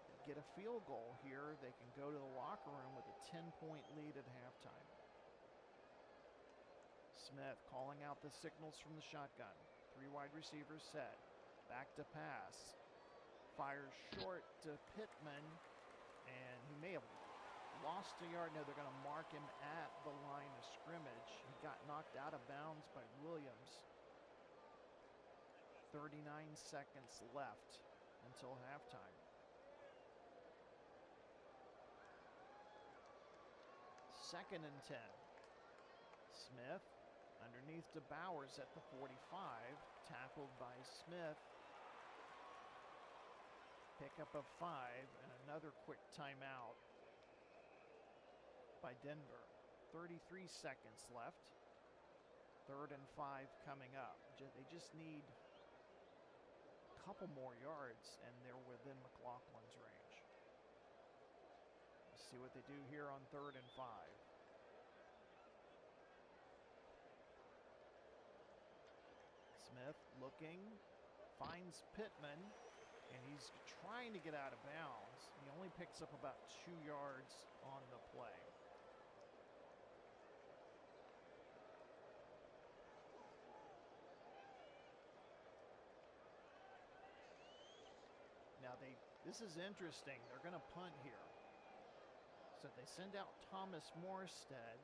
They get a field goal here, they can go to the locker room with a 10-point lead at halftime. Smith calling out the signals from the shotgun. 3 wide receivers set. Back to pass. Fires short to Pittman, and he may have lost a yard. No, they're going to mark him at the line of scrimmage. He got knocked out of bounds by Williams. 39 seconds left until halftime. Second and 10. Smith underneath to Bowers at the 45. Tackled by Smith. Pickup of 5 and another quick timeout by Denver. 33 seconds left. 3rd and 5 coming up. They just need a couple more yards and they're within McLaughlin's range. Let's see what they do here on 3rd and 5. Smith looking, finds Pittman, and he's trying to get out of bounds. He only picks up about 2 yards on the play. Now this is interesting. They're going to punt here. So they send out Thomas Morstead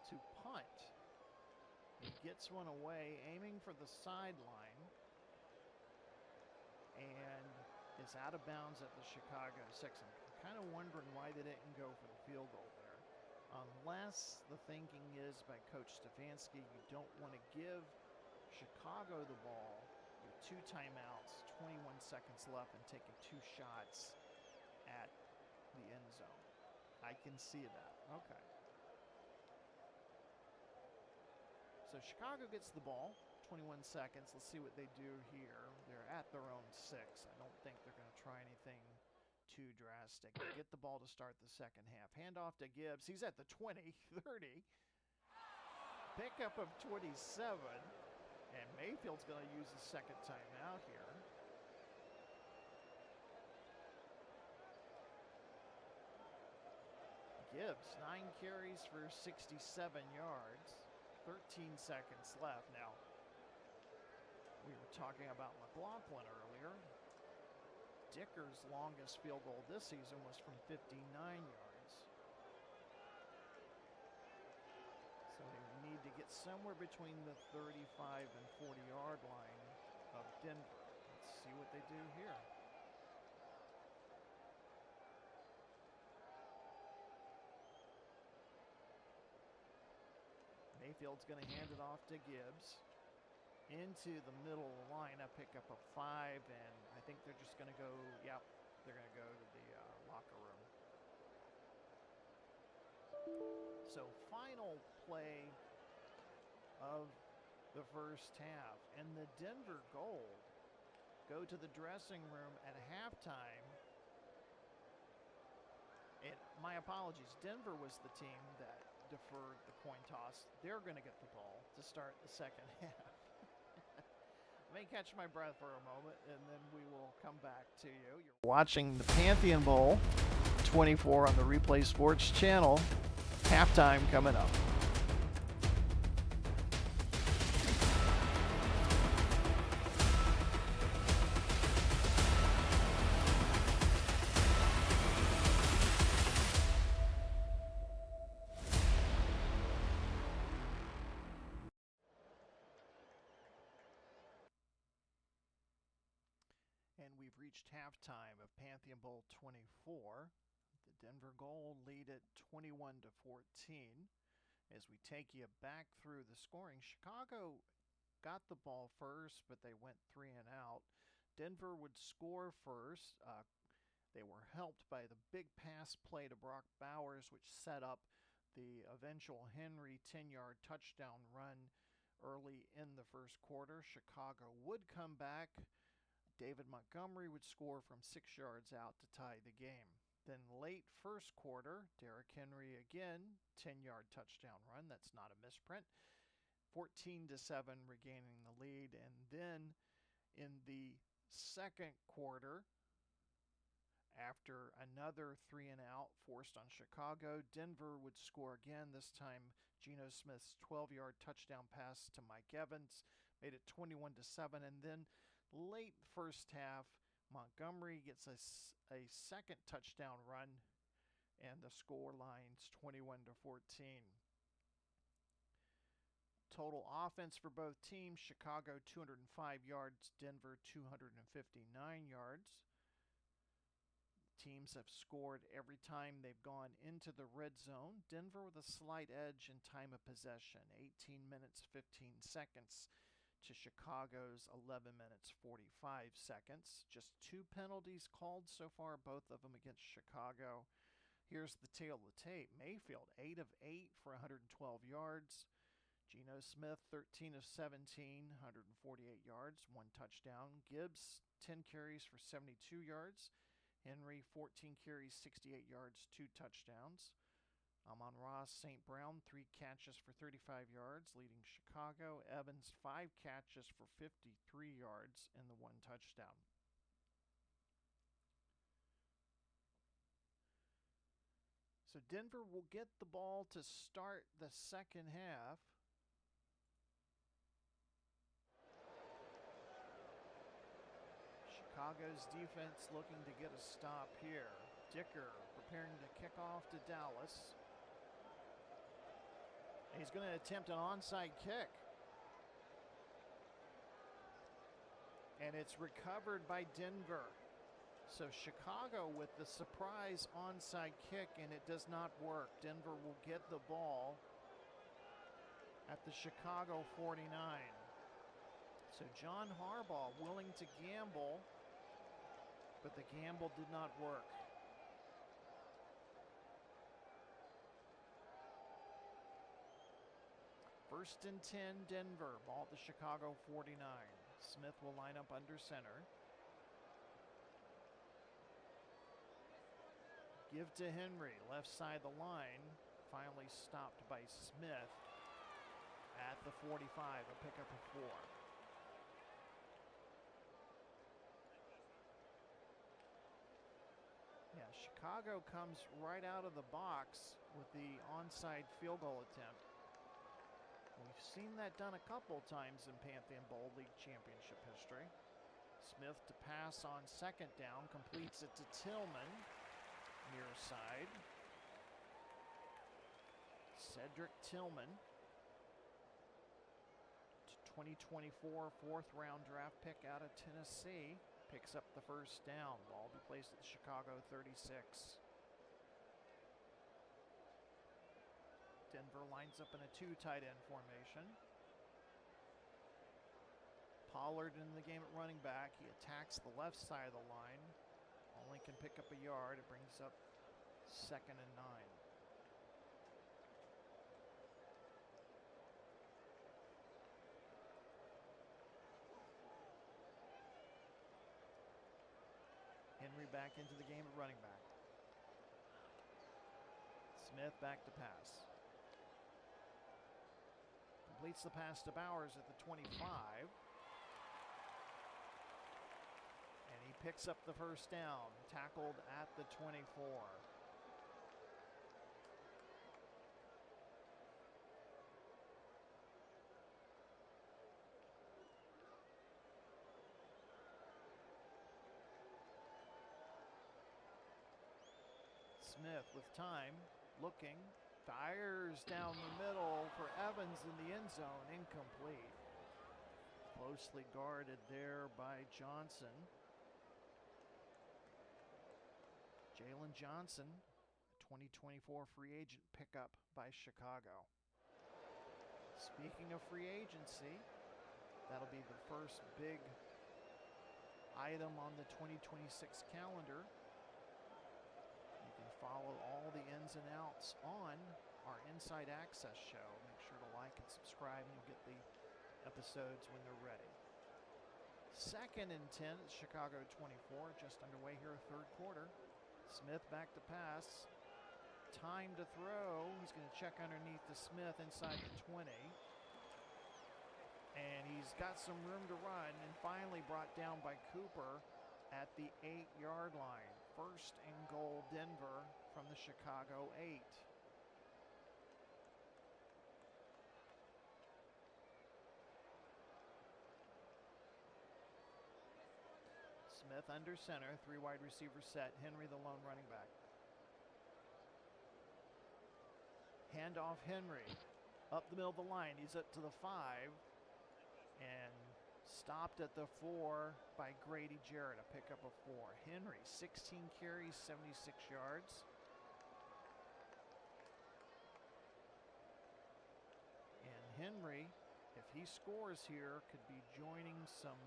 to punt. He gets one away, aiming for the sideline, and is out of bounds at the Chicago 6. I'm kind of wondering why they didn't go for the field goal there. Unless the thinking is by Coach Stefanski, you don't want to give Chicago the ball with 2 timeouts, 21 seconds left, and taking 2 shots at the end zone. I can see that. Okay. So Chicago gets the ball, 21 seconds. Let's see what they do here. They're at their own 6. I don't think they're going to try anything too drastic. They get the ball to start the second half. Handoff to Gibbs. He's at the 20, 30. Pickup of 27. And Mayfield's going to use the second timeout here. Gibbs, 9 carries for 67 yards. 13 seconds left. Now, we were talking about McLaughlin earlier. Dicker's longest field goal this season was from 59 yards. So they need to get somewhere between the 35 and 40-yard line of Denver. Let's see what they do here. Mayfield's going to hand it off to Gibbs. Into the middle of the lineup, pick up a 5, and I think they're just going to go, yep, they're going to go to the locker room. So final play of the first half, and the Denver Gold go to the dressing room at halftime. And my apologies, Denver was the team that deferred the coin toss. They're going to get the ball to start the second half. Let me catch my breath for a moment, and then we will come back to you. You're watching the Pantheon Bowl 24 on the Replay Sports Channel. Halftime coming up. we've reached halftime of Pantheon Bowl 24. The Denver Gold lead at 21-14. As we take you back through the scoring, Chicago got the ball first, but they went 3 and out. Denver would score first. They were helped by the big pass play to Brock Bowers, which set up the eventual Henry 10-yard touchdown run early in the first quarter. Chicago would come back. David Montgomery would score from 6 yards out to tie the game. Then late first quarter, Derrick Henry again, 10-yard touchdown run. That's not a misprint. 14-7, regaining the lead. And then in the second quarter, after another 3 and out forced on Chicago, Denver would score again. This time, Geno Smith's 12-yard touchdown pass to Mike Evans made it 21-7. And then late first half, Montgomery gets a second touchdown run, and the score line's 21-14. Total offense for both teams: Chicago 205 yards, Denver 259 yards. Teams have scored every time they've gone into the red zone. Denver with a slight edge in time of possession, 18 minutes 15 seconds to Chicago's 11 minutes 45 seconds. Just 2 penalties called so far, both of them against Chicago. Here's the tail of the tape. Mayfield 8 of 8 for 112 yards. Geno Smith 13 of 17, 148 yards, 1 touchdown. Gibbs 10 carries for 72 yards. Henry, 14 carries, 68 yards, 2 touchdowns. Amon-Ra St. Brown, 3 catches for 35 yards, leading Chicago. Evans, 5 catches for 53 yards and the 1 touchdown. So Denver will get the ball to start the second half. Chicago's defense looking to get a stop here. Dicker preparing to kick off to Dallas. And he's going to attempt an onside kick. And it's recovered by Denver. So Chicago with the surprise onside kick, and it does not work. Denver will get the ball at the Chicago 49. So John Harbaugh willing to gamble, but the gamble did not work. First and 10, Denver. Ball at the Chicago 49. Smith will line up under center. Give to Henry, left side of the line. Finally stopped by Smith at the 45, a pickup of 4. Yeah, Chicago comes right out of the box with the onside field goal attempt. We've seen that done a couple times in Pantheon Bowl League Championship history. Smith to pass on second down, completes it to Tillman, near side. Cedric Tillman, 2024 4th-round draft pick out of Tennessee, picks up the first down. Ball be placed at the Chicago 36. Denver lines up in a 2 tight end formation. Pollard in the game at running back. He attacks the left side of the line. Only can pick up a yard. It brings up 2nd and 9. Henry back into the game at running back. Smith back to pass. Completes the pass to Bowers at the 25. And he picks up the first down, tackled at the 24. Smith with time, looking, fires down the middle for Evans in the end zone, incomplete. Closely guarded there by Johnson. Jalen Johnson, 2024 free agent pickup by Chicago. Speaking of free agency, that'll be the first big item on the 2026 calendar. You can follow all the ins and outs on our Inside Access show. Make sure to like and subscribe, and you'll get the episodes when they're ready. 2nd and 10 at Chicago 24, just underway here, third quarter. Smith back to pass. Time to throw. He's going to check underneath to Smith inside the 20. And he's got some room to run, and finally brought down by Cooper at the 8-yard line. 1st and goal, Denver from the Chicago 8. Smith under center, 3 wide receiver set. Henry the lone running back. Handoff Henry. Up the middle of the line. He's up to the 5. And stopped at the 4 by Grady Jarrett, a pickup of 4. Henry, 16 carries, 76 yards. And Henry, if he scores here, could be joining some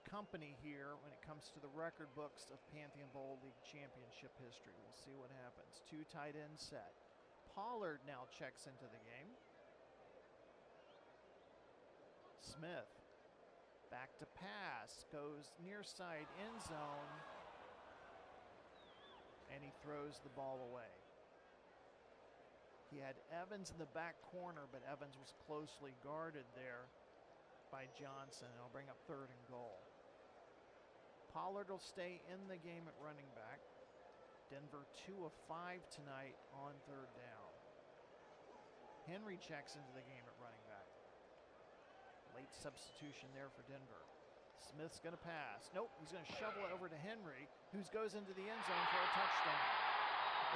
company here when it comes to the record books of Pantheon Bowl League Championship history. We'll see what happens. 2 tight end set. Pollard now checks into the game. Smith back to pass, goes near side end zone, and he throws the ball away. He had Evans in the back corner, but Evans was closely guarded there by Johnson. It'll bring up 3rd and goal. Pollard will stay in the game at running back. Denver 2 of 5 tonight on 3rd down. Henry checks into the game at running back. Late substitution there for Denver. Smith's going to pass. Nope, he's going to shovel it over to Henry, who goes into the end zone for a touchdown.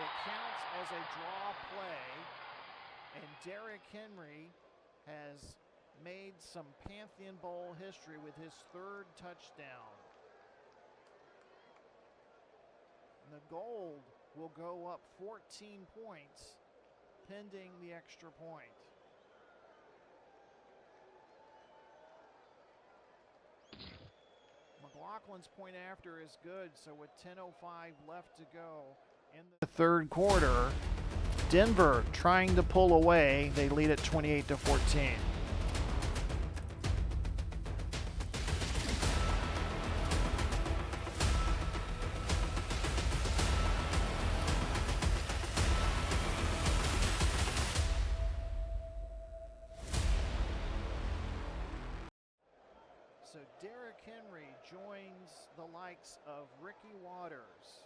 It counts as a draw play, and Derrick Henry has made some Pantheon Bowl history with his 3rd touchdown. And the Gold will go up 14 points pending the extra point. McLaughlin's point after is good, so with 10:05 left to go in the 3rd quarter, Denver trying to pull away. They lead at 28-14. So Derrick Henry joins the likes of Ricky Waters,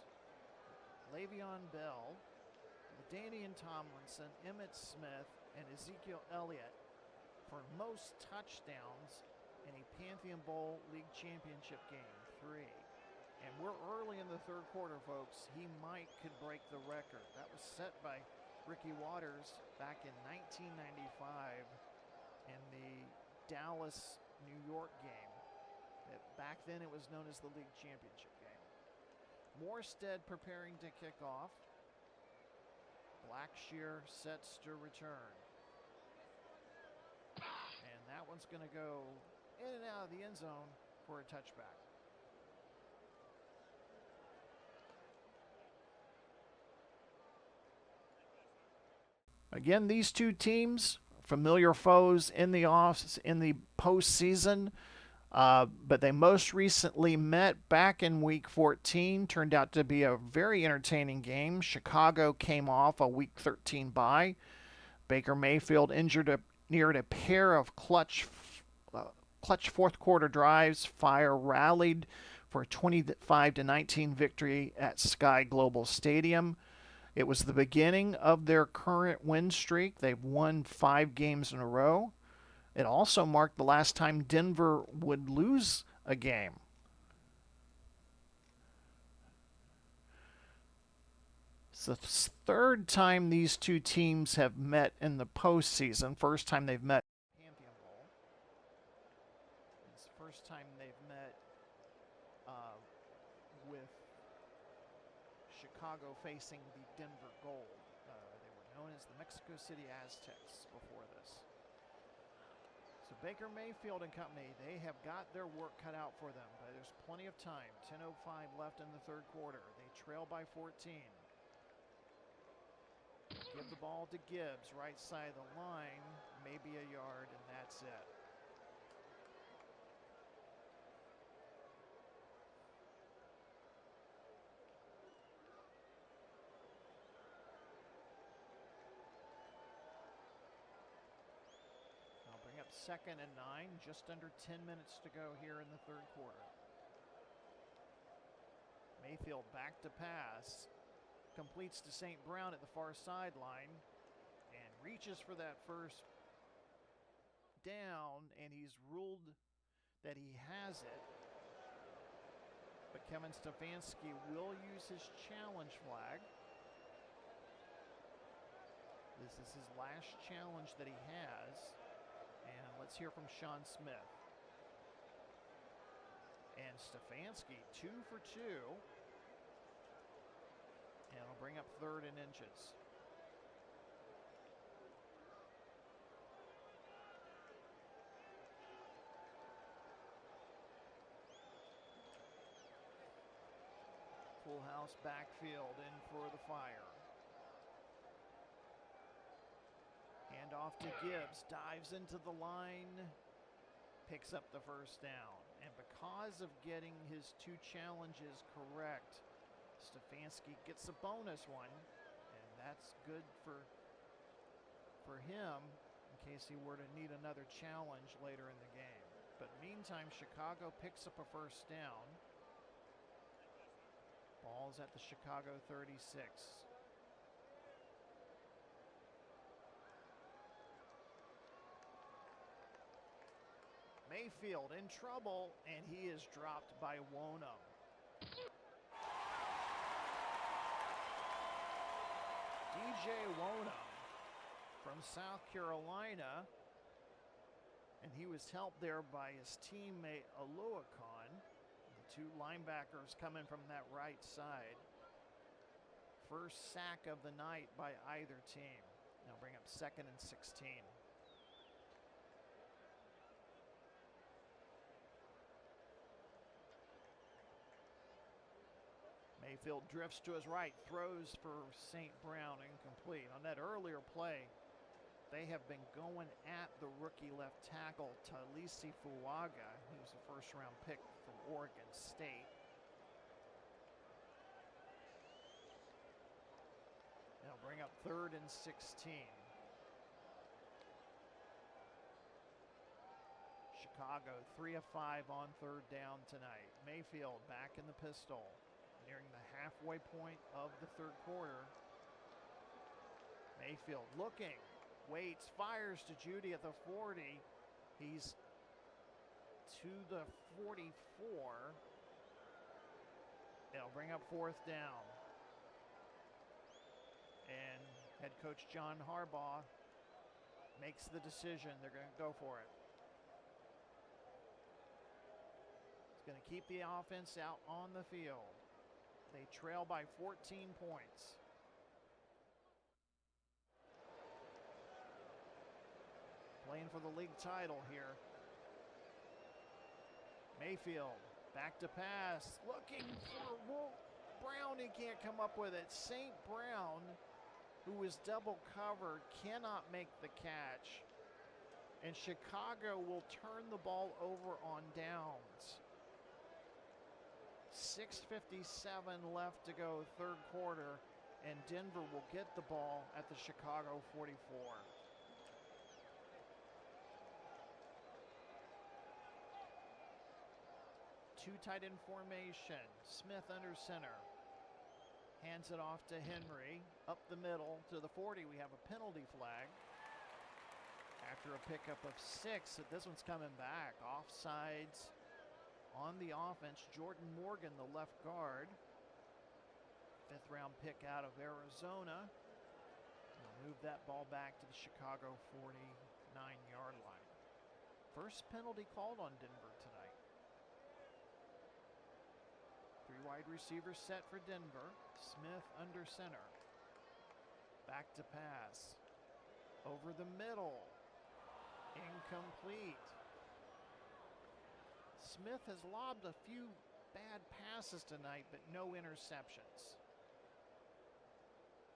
Le'Veon Bell, LaDainian Tomlinson, Emmitt Smith, and Ezekiel Elliott for most touchdowns in a Pantheon Bowl League Championship game, 3. And we're early in the 3rd quarter, folks. He could break the record. That was set by Ricky Waters back in 1995 in the Dallas, New York game. Back then it was known as the League Championship game. Morstead preparing to kick off. Blackshear sets to return. And that one's going to go in and out of the end zone for a touchback. Again, these two teams, familiar foes in the postseason. But they most recently met back in Week 14. Turned out to be a very entertaining game. Chicago came off a Week 13 bye. Baker Mayfield neared a pair of clutch 4th quarter drives. Fire rallied for a 25-19 victory at Sky Global Stadium. It was the beginning of their current win streak. They've won 5 games in a row. It also marked the last time Denver would lose a game. It's the 3rd time these two teams have met in the postseason. First time they've met in the Pantheon Bowl. It's the first time they've met with Chicago facing the Denver Gold. They were known as the Mexico City Aztecs before this. So Baker Mayfield and company, they have got their work cut out for them, but there's plenty of time. 10:05 left in the third quarter. They trail by 14. Give the ball to Gibbs, right side of the line, maybe a yard, and that's it. I'll bring up 2nd and 9, just under 10 minutes to go here in the third quarter. Mayfield back to pass, completes to St. Brown at the far sideline, and reaches for that first down, and he's ruled that he has it. But Kevin Stefanski will use his challenge flag. This is his last challenge that he has. And let's hear from Sean Smith. And Stefanski, 2 for 2. And it'll bring up 3rd and inches. Full house backfield in for the Fire. Hand off to Gibbs, dives into the line, picks up the first down. And because of getting his 2 challenges correct, Stefanski gets a bonus one, and that's good for him in case he were to need another challenge later in the game. But meantime, Chicago picks up a first down. Ball's at the Chicago 36. Mayfield in trouble, and he is dropped by Wonham. DJ Wonham from South Carolina, and he was helped there by his teammate Oluokun. The 2 linebackers coming from that right side. First sack of the night by either team. Now bring up 2nd and 16. Mayfield drifts to his right, throws for St. Brown, incomplete. On that earlier play, they have been going at the rookie left tackle, Talisi Fuaga. He was a first-round pick from Oregon State. They'll bring up 3rd and 16. Chicago 3 of 5 on 3rd down tonight. Mayfield back in the pistol, nearing the halfway point of the third quarter. Mayfield looking, waits, fires to Judy at the 40. He's to the 44. It'll bring up 4th down. And head coach John Harbaugh makes the decision. They're going to go for it. It's going to keep the offense out on the field. They trail by 14 points. Playing for the league title here. Mayfield back to pass, looking for Brown. He can't come up with it. St. Brown, who is double covered, cannot make the catch. And Chicago will turn the ball over on downs. 6:57 left to go, third quarter, and Denver will get the ball at the Chicago 44. Two tight end formation. Smith under center. Hands it off to Henry. Up the middle to the 40. We have a penalty flag. After a pickup of 6, this one's coming back. Offsides on the offense. Jordan Morgan, the left guard. 5th round pick out of Arizona. We'll move that ball back to the Chicago 49-yard line. First penalty called on Denver tonight. Three wide receivers set for Denver. Smith under center. Back to pass. Over the middle. Incomplete. Smith has lobbed a few bad passes tonight, but no interceptions.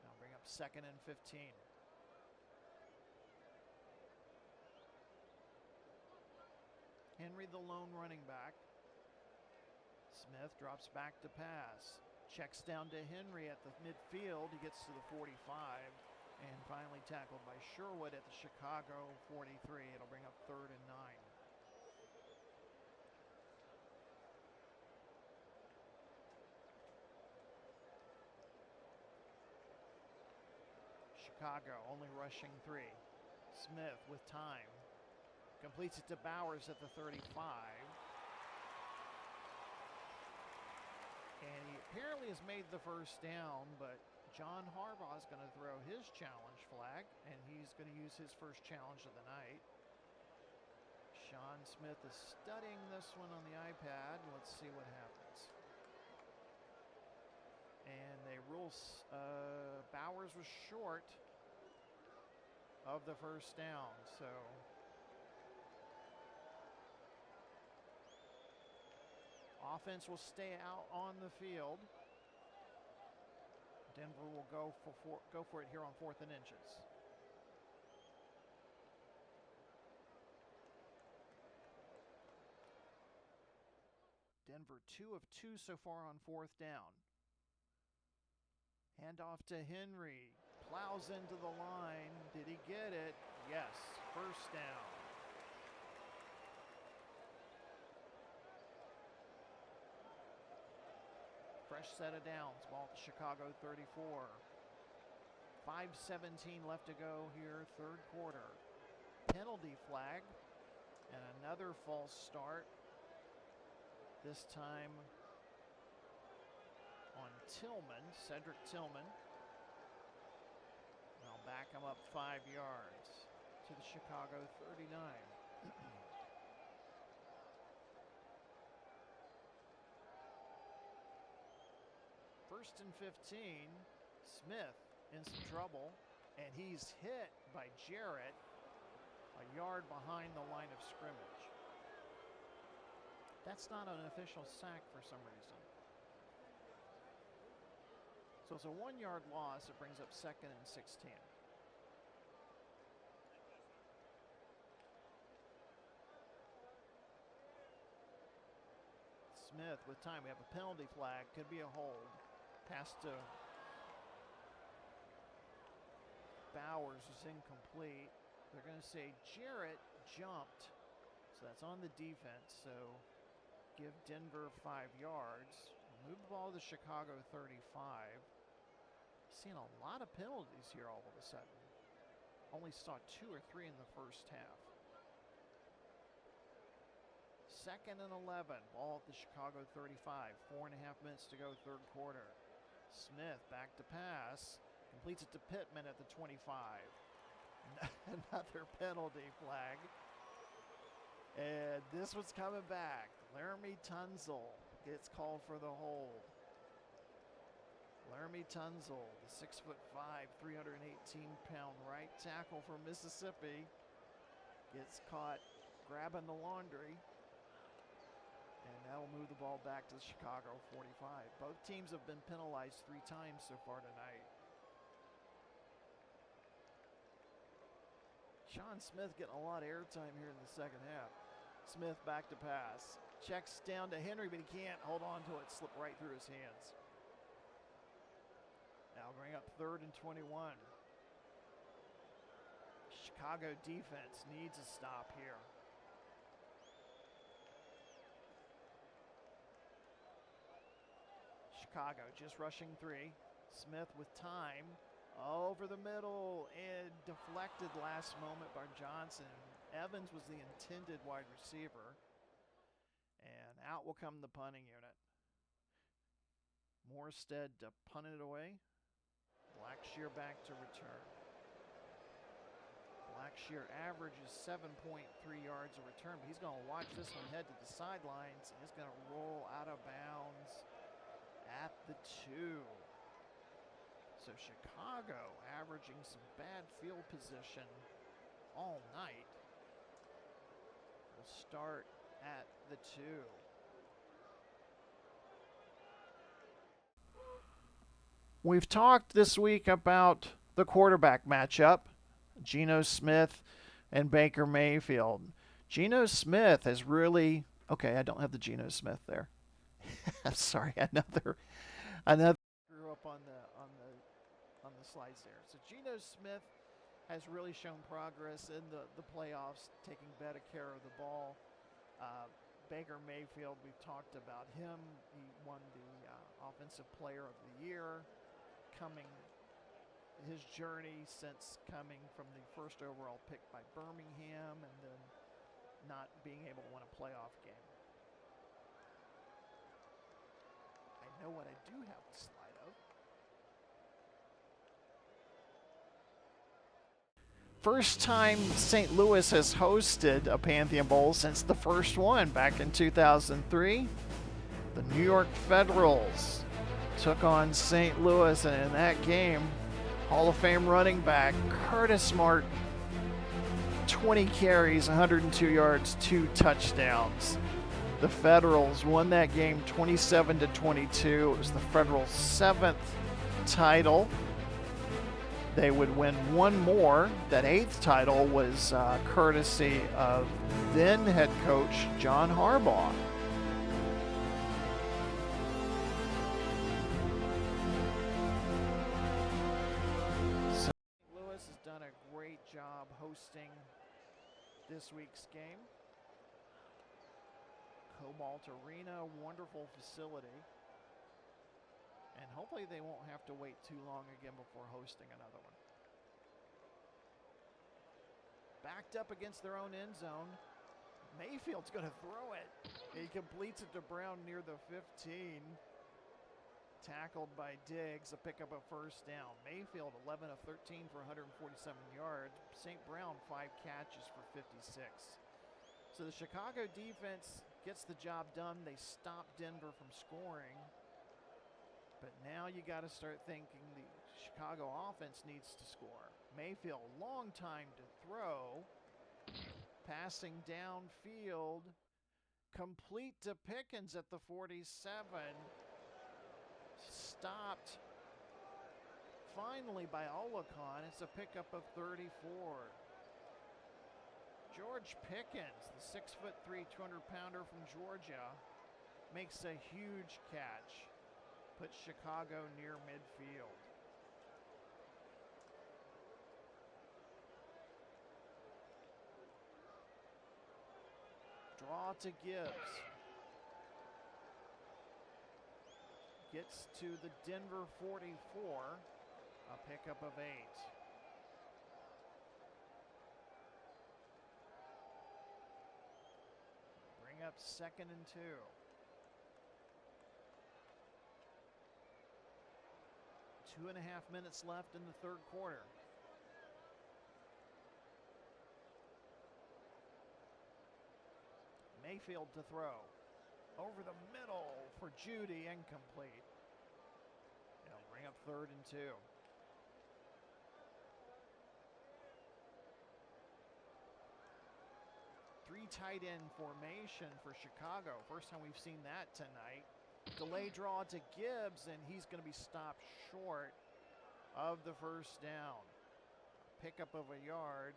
Now bring up 2nd and 15. Henry, the lone running back. Smith drops back to pass. Checks down to Henry at the midfield. He gets to the 45 and finally tackled by Sherwood at the Chicago 43. It'll bring up 3rd and 9. Chicago only rushing 3. Smith with time. Completes it to Bowers at the 35. And he apparently has made the first down, but John Harbaugh is going to throw his challenge flag, and he's going to use his first challenge of the night. Sean Smith is studying this one on the iPad. Let's see what happens. And they rule Bowers was short of the first down, so offense will stay out on the field. Denver will go for it here on 4th and inches. Denver 2 of 2 so far on 4th down. Handoff to Henry. Plows into the line. Did he get it? Yes. First down. Fresh set of downs. Ball at the Chicago 34. 5:17 left to go here, 3rd quarter. Penalty flag and another false start. This time on Tillman, Cedric Tillman. They'll back him up 5 yards to the Chicago 39. 1st and 15. Smith in some trouble, and he's hit by Jarrett a yard behind the line of scrimmage. That's not an official sack for some reason. So it's a 1-yard loss. It brings up 2nd and 16. Smith with time. We have a penalty flag. Could be a hold. Pass to Bowers was incomplete. They're going to say Jarrett jumped. So that's on the defense. So give Denver 5 yards. Move the ball to the Chicago 35. Seeing a lot of penalties here all of a sudden. Only saw 2 or 3 in the first half. 2nd and 11. Ball at the Chicago 35. 4.5 minutes to go, 3rd quarter. Smith back to pass. Completes it to Pittman at the 25. Another penalty flag. And this one's coming back. Laramie Tunzel gets called for the hold. Laramie Tunzel, the 6'5", 318-pound right tackle from Mississippi, gets caught grabbing the laundry. And that'll move the ball back to the Chicago 45. Both teams have been penalized 3 times so far tonight. Sean Smith getting a lot of airtime here in the second half. Smith back to pass. Checks down to Henry, but he can't hold on to it. Slipped right through his hands. Now bring up 3rd and 21. Chicago defense needs a stop here. Chicago just rushing 3. Smith with time. Over the middle and deflected last moment by Johnson. Evans was the intended wide receiver. And out will come the punting unit. Morstead to punt it away. Blackshear back to return. Blackshear averages 7.3 yards a return, but he's going to watch this one head to the sidelines. And it's going to roll out of bounds at the 2. So Chicago averaging some bad field position all night. Will start at the 2. We've talked this week about the quarterback matchup, Geno Smith and Baker Mayfield. Geno Smith has really, okay, I don't have the Geno Smith there. I'm sorry, another grew up on the slides there. So Geno Smith has really shown progress in the playoffs, taking better care of the ball. Baker Mayfield, we've talked about him. He won the Offensive Player of the Year, his journey since coming from the first overall pick by Birmingham and then not being able to win a playoff game. I know what I do have the slide of. First time St. Louis has hosted a Pantheon Bowl since the first one back in 2003. The New York Federals took on St. Louis, and in that game, Hall of Fame running back Curtis Martin, 20 carries, 102 yards, 2 touchdowns. The Federals won that game 27-22. It was the Federals' 7th title. They would win one more. That 8th title was courtesy of then head coach John Harbaugh. St. Louis has done a great job hosting this week's game. Cobalt Arena, wonderful facility. And hopefully they won't have to wait too long again before hosting another one. Backed up against their own end zone. Mayfield's going to throw it. He completes it to Brown near the 15. Tackled by Diggs, a pickup of first down. Mayfield 11 of 13 for 147 yards. St. Brown 5 catches for 56. So the Chicago defense gets the job done. They stop Denver from scoring. But now you got to start thinking the Chicago offense needs to score. Mayfield, long time to throw. Passing downfield. Complete to Pickens at the 47. Stopped finally by Olakon. It's a pickup of 34. George Pickens, the 6'3", 200-pounder from Georgia, makes a huge catch. Puts Chicago near midfield. Draw to Gibbs. Gets to the Denver 44, a pickup of 8. Bring up 2nd and 2. 2.5 minutes left in the third quarter. Mayfield to throw. Over the middle for Judy, incomplete. It'll bring up 3rd and 2. Three tight end formation for Chicago. First time we've seen that tonight. Delay draw to Gibbs, and he's going to be stopped short of the first down. Pickup of a yard.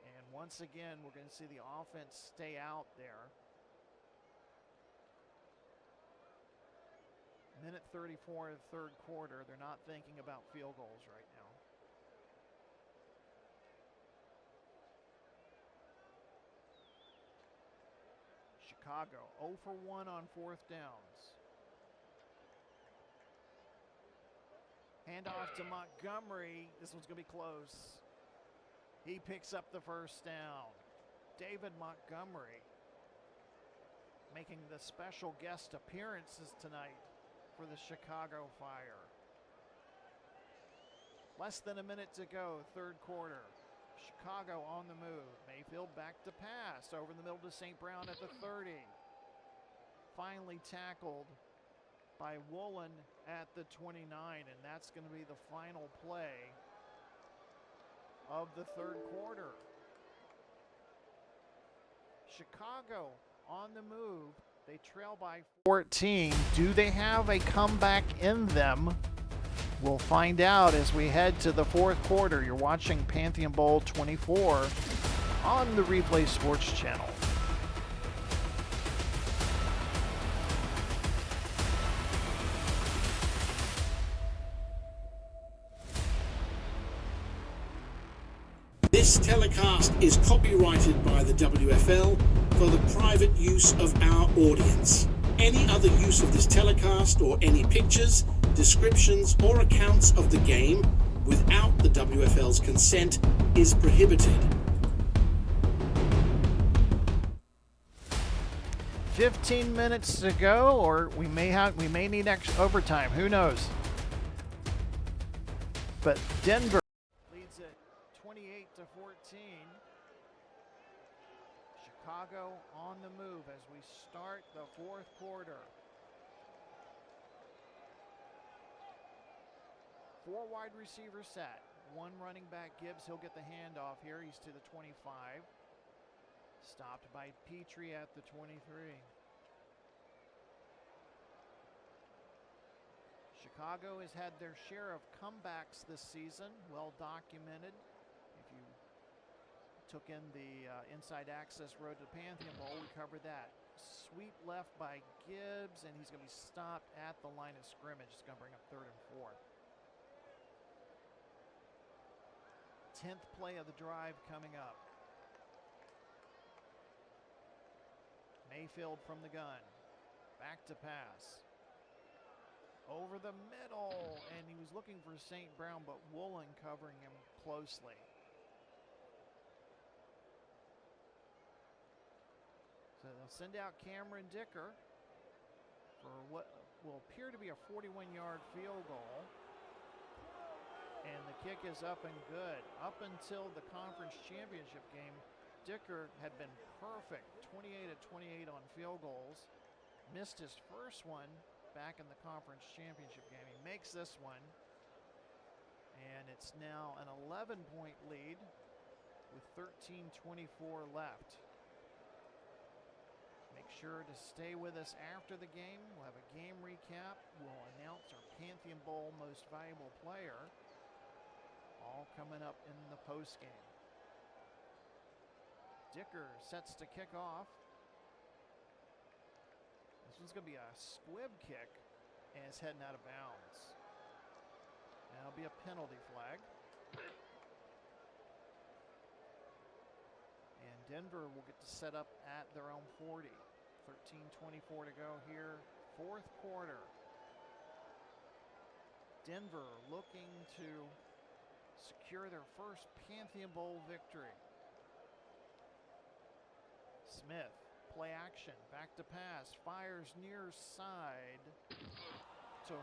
And once again, we're going to see the offense stay out there. Minute 34 of the third quarter. They're not thinking about field goals right now. Chicago 0 for 1 on 4th downs. Handoff to Montgomery. This one's going to be close. He picks up the first down. David Montgomery making the special guest appearances tonight for the Chicago Fire. Less than a minute to go, third quarter. Chicago on the move. Mayfield back to pass. Over the middle to St. Brown at the 30. Finally tackled by Woolen at the 29, and that's going to be the final play of the third quarter. Chicago on the move. They trail by 14. Do they have a comeback in them? We'll find out as we head to the fourth quarter. You're watching Pantheon Bowl 24 on the Replay Sports Channel. This telecast is copyrighted by the WFL for the private use of our audience. Any other use of this telecast or any pictures, descriptions or accounts of the game without the WFL's consent is prohibited. 15 minutes to go, or we may need extra overtime. Who knows? But Denver leads it 28-14. Chicago on the move as we start the fourth quarter. 4 wide receivers set. 1 running back, Gibbs. He'll get the handoff here. He's to the 25. Stopped by Petrie at the 23. Chicago has had their share of comebacks this season, well documented. If you took in the inside access road to the Pantheon Bowl, we covered that. Sweep left by Gibbs, and he's going to be stopped at the line of scrimmage. It's going to bring up 3rd and 4. 10th play of the drive coming up. Mayfield from the gun. Back to pass. Over the middle, and he was looking for St. Brown, but Woolen covering him closely. So they'll send out Cameron Dicker for what will appear to be a 41-yard field goal. And the kick is up and good. Up until the conference championship game, Dicker had been perfect, 28-28 on field goals. Missed his first one back in the conference championship game. He makes this one, and it's now an 11-point lead with 13:24 left. Make sure to stay with us after the game. We'll have a game recap. We'll announce our Pantheon Bowl most valuable player. All coming up in the post game. Dicker sets to kick off. This one's going to be a squib kick, and it's heading out of bounds. That'll be a penalty flag. And Denver will get to set up at their own 40. 13:24 to go here, fourth quarter. Denver looking to secure their first Pantheon Bowl victory. Smith, play action, back to pass, fires near side to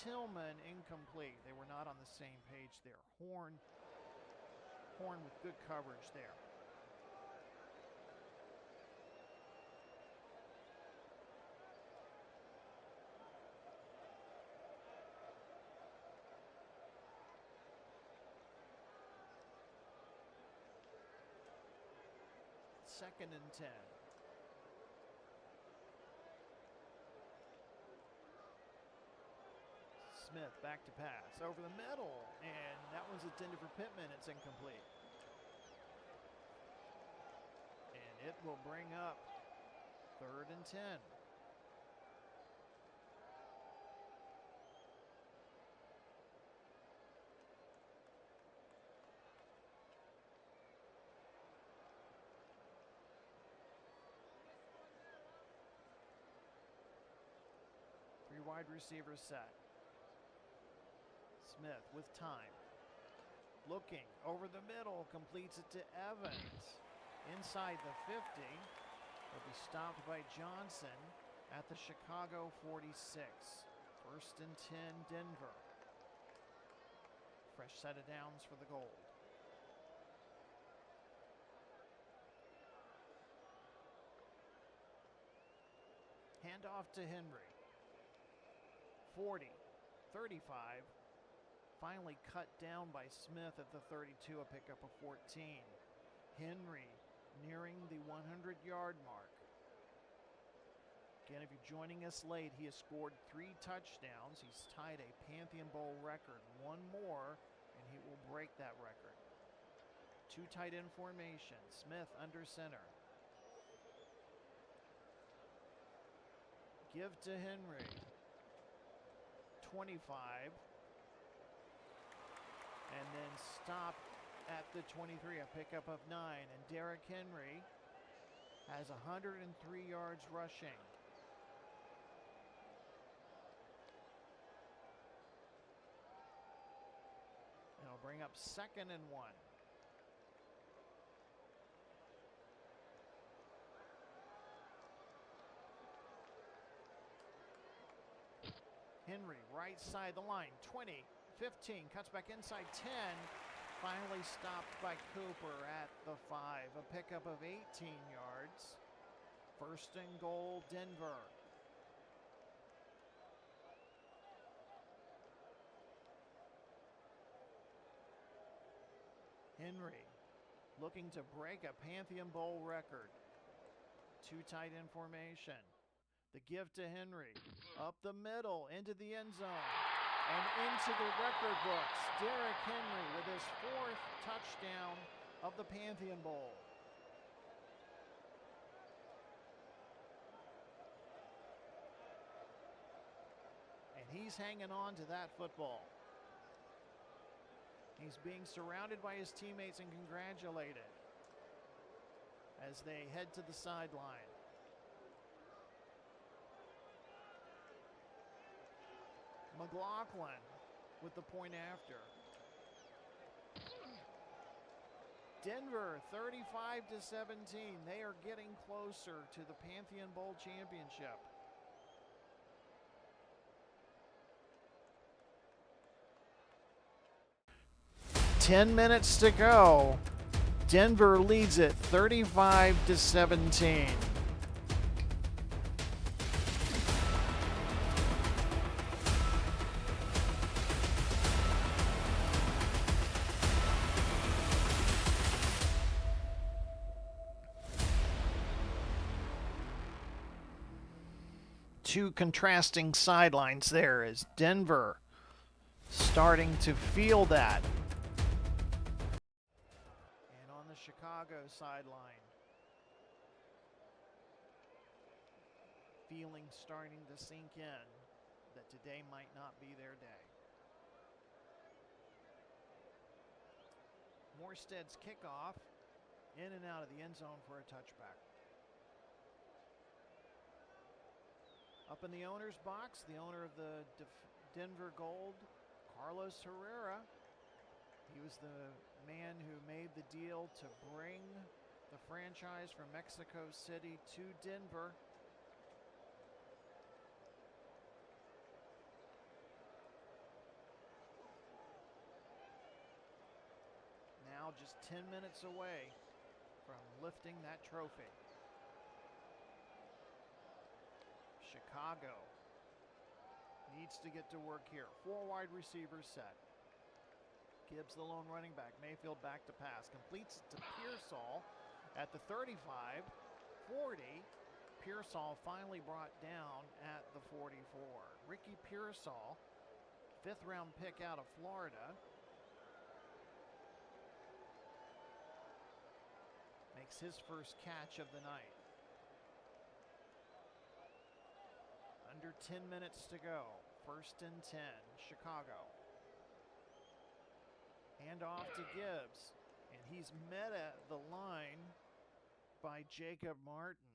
Tillman, incomplete. They were not on the same page there. Horn with good coverage there. Second and 10. Smith back to pass over the middle, and that one's intended for Pittman. It's incomplete. And it will bring up 3rd and 10. Three wide receivers set. Smith with time. Looking over the middle, completes it to Evans. Inside the 50. Will be stopped by Johnson at the Chicago 46. 1st and 10, Denver. Fresh set of downs for the Gold. Handoff to Henry. 40, 35. Finally cut down by Smith at the 32, a pickup of 14. Henry nearing the 100-yard mark. Again, if you're joining us late, he has scored 3 touchdowns. He's tied a Pantheon Bowl record. One more, and he will break that record. 2 tight end formation. Smith under center. Give to Henry. 25. And then stop at the 23, a pickup of 9. And Derrick Henry has 103 yards rushing. And it'll bring up 2nd and 1. Henry, right side the line, 20, 15, cuts back inside 10, finally stopped by Cooper at the 5, a pickup of 18 yards. 1st and goal, Denver. Henry looking to break a Pantheon Bowl record. 2 tight end formation. The give to Henry, up the middle, into the end zone, and into the record books. Derrick Henry with his 4th touchdown of the Pantheon Bowl. And he's hanging on to that football. He's being surrounded by his teammates and congratulated as they head to the sideline. McLaughlin with the point after. Denver 35-17. They are getting closer to the Pantheon Bowl Championship. Ten minutes to go. Denver leads it 35-17. Two contrasting sidelines there as Denver starting to feel that. And on the Chicago sideline, feeling starting to sink in that today might not be their day. Morstead's kickoff, in and out of the end zone for a touchback. Up in the owner's box, the owner of the Denver Gold, Carlos Herrera. He was the man who made the deal to bring the franchise from Mexico City to Denver. Now just 10 minutes away from lifting that trophy. Chicago needs to get to work here. 4 wide receivers set. Gibbs the lone running back. Mayfield back to pass. Completes it to Pearsall at the 35, 40. Pearsall finally brought down at the 44. Ricky Pearsall, 5th round pick out of Florida. Makes his first catch of the night. Under 10 minutes to go. 1st and 10, Chicago. Hand off to Gibbs. And he's met at the line by Jacob Martin.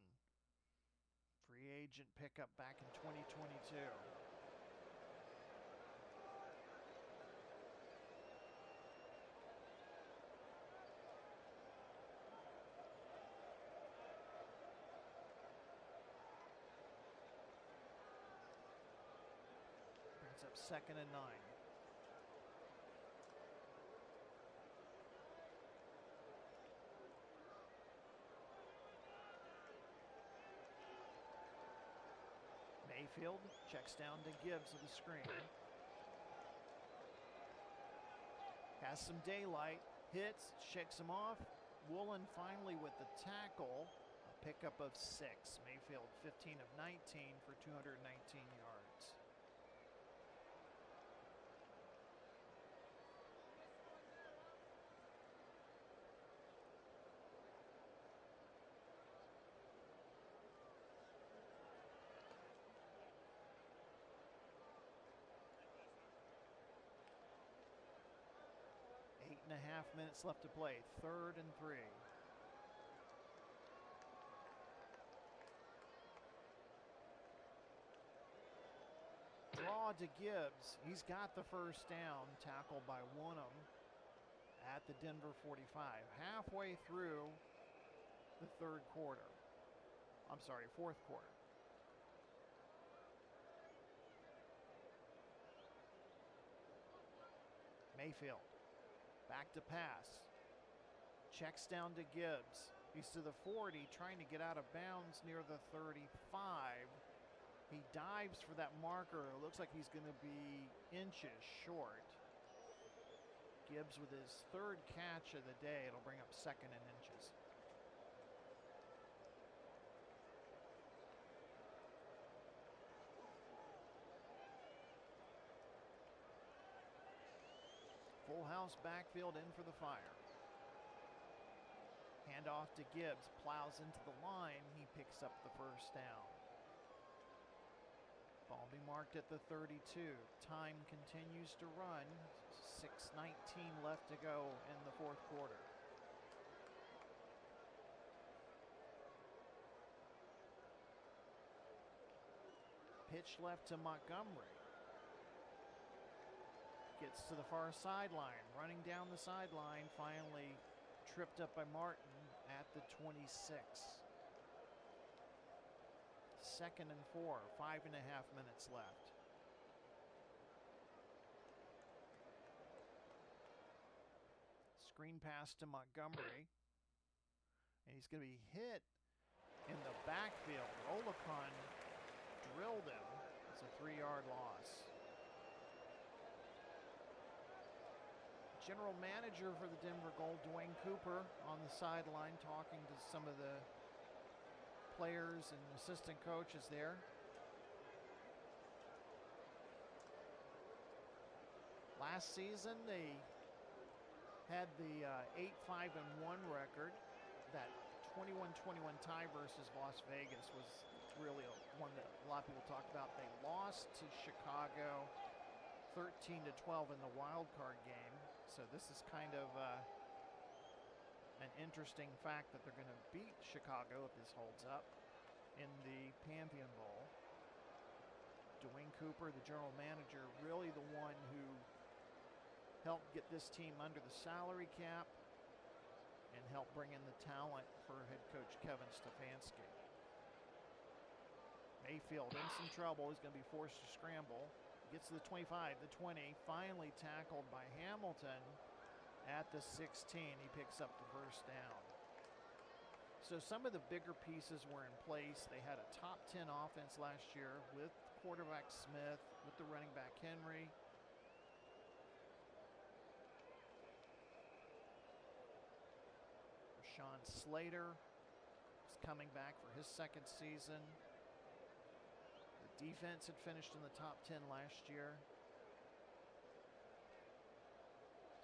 Free agent pickup back in 2022. Up 2nd and 9. Mayfield checks down to Gibbs with the screen. Has some daylight, hits, shakes him off. Woolen finally with the tackle, a pickup of 6. Mayfield 15 of 19 for 219 yards. Eight and a half minutes left to play. 3rd and 3. Draw to Gibbs. He's got the first down, tackled by Woolen at the Denver 45. Halfway through the fourth quarter. Mayfield. Back to pass. Checks down to Gibbs. He's to the 40, trying to get out of bounds near the 35. He dives for that marker. It looks like he's going to be inches short. Gibbs with his 3rd catch of the day. It'll bring up 2nd and inches. Full house backfield in for the Fire. Handoff to Gibbs, plows into the line. He picks up the first down. Ball be marked at the 32. Time continues to run. 6:19 left to go in the fourth quarter. Pitch left to Montgomery. Gets to the far sideline, running down the sideline, finally tripped up by Martin at the 26. 2nd and 4, 5.5 minutes left. Screen pass to Montgomery, and he's going to be hit in the backfield. Olakon drilled him. It's a 3-yard loss. General manager for the Denver Gold, Dwayne Cooper, on the sideline talking to some of the players and assistant coaches there. Last season they had the 8-5-1 record. That 21-21 tie versus Las Vegas was really one that a lot of people talked about. They lost to Chicago 13-12 in the wild card game. So this is kind of an interesting fact that they're going to beat Chicago if this holds up in the Pantheon Bowl. Dwayne Cooper, the general manager, really the one who helped get this team under the salary cap and helped bring in the talent for head coach Kevin Stefanski. Mayfield in some trouble. He's going to be forced to scramble. Gets to the 25, the 20, finally tackled by Hamilton at the 16. He picks up the first down. So some of the bigger pieces were in place. They had a top 10 offense last year with quarterback Smith, with the running back Henry. Rashawn Slater is coming back for his 2nd season. The defense had finished in the top 10 last year.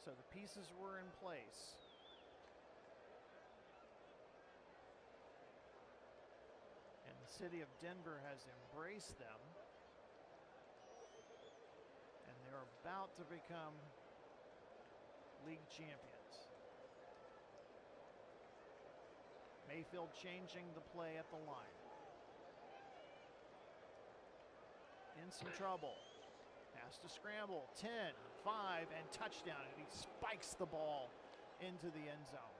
So the pieces were in place. And the city of Denver has embraced them. And they're about to become league champions. Mayfield changing the play at the line. In some trouble. Has to scramble. 10, 5, and touchdown. And he spikes the ball into the end zone.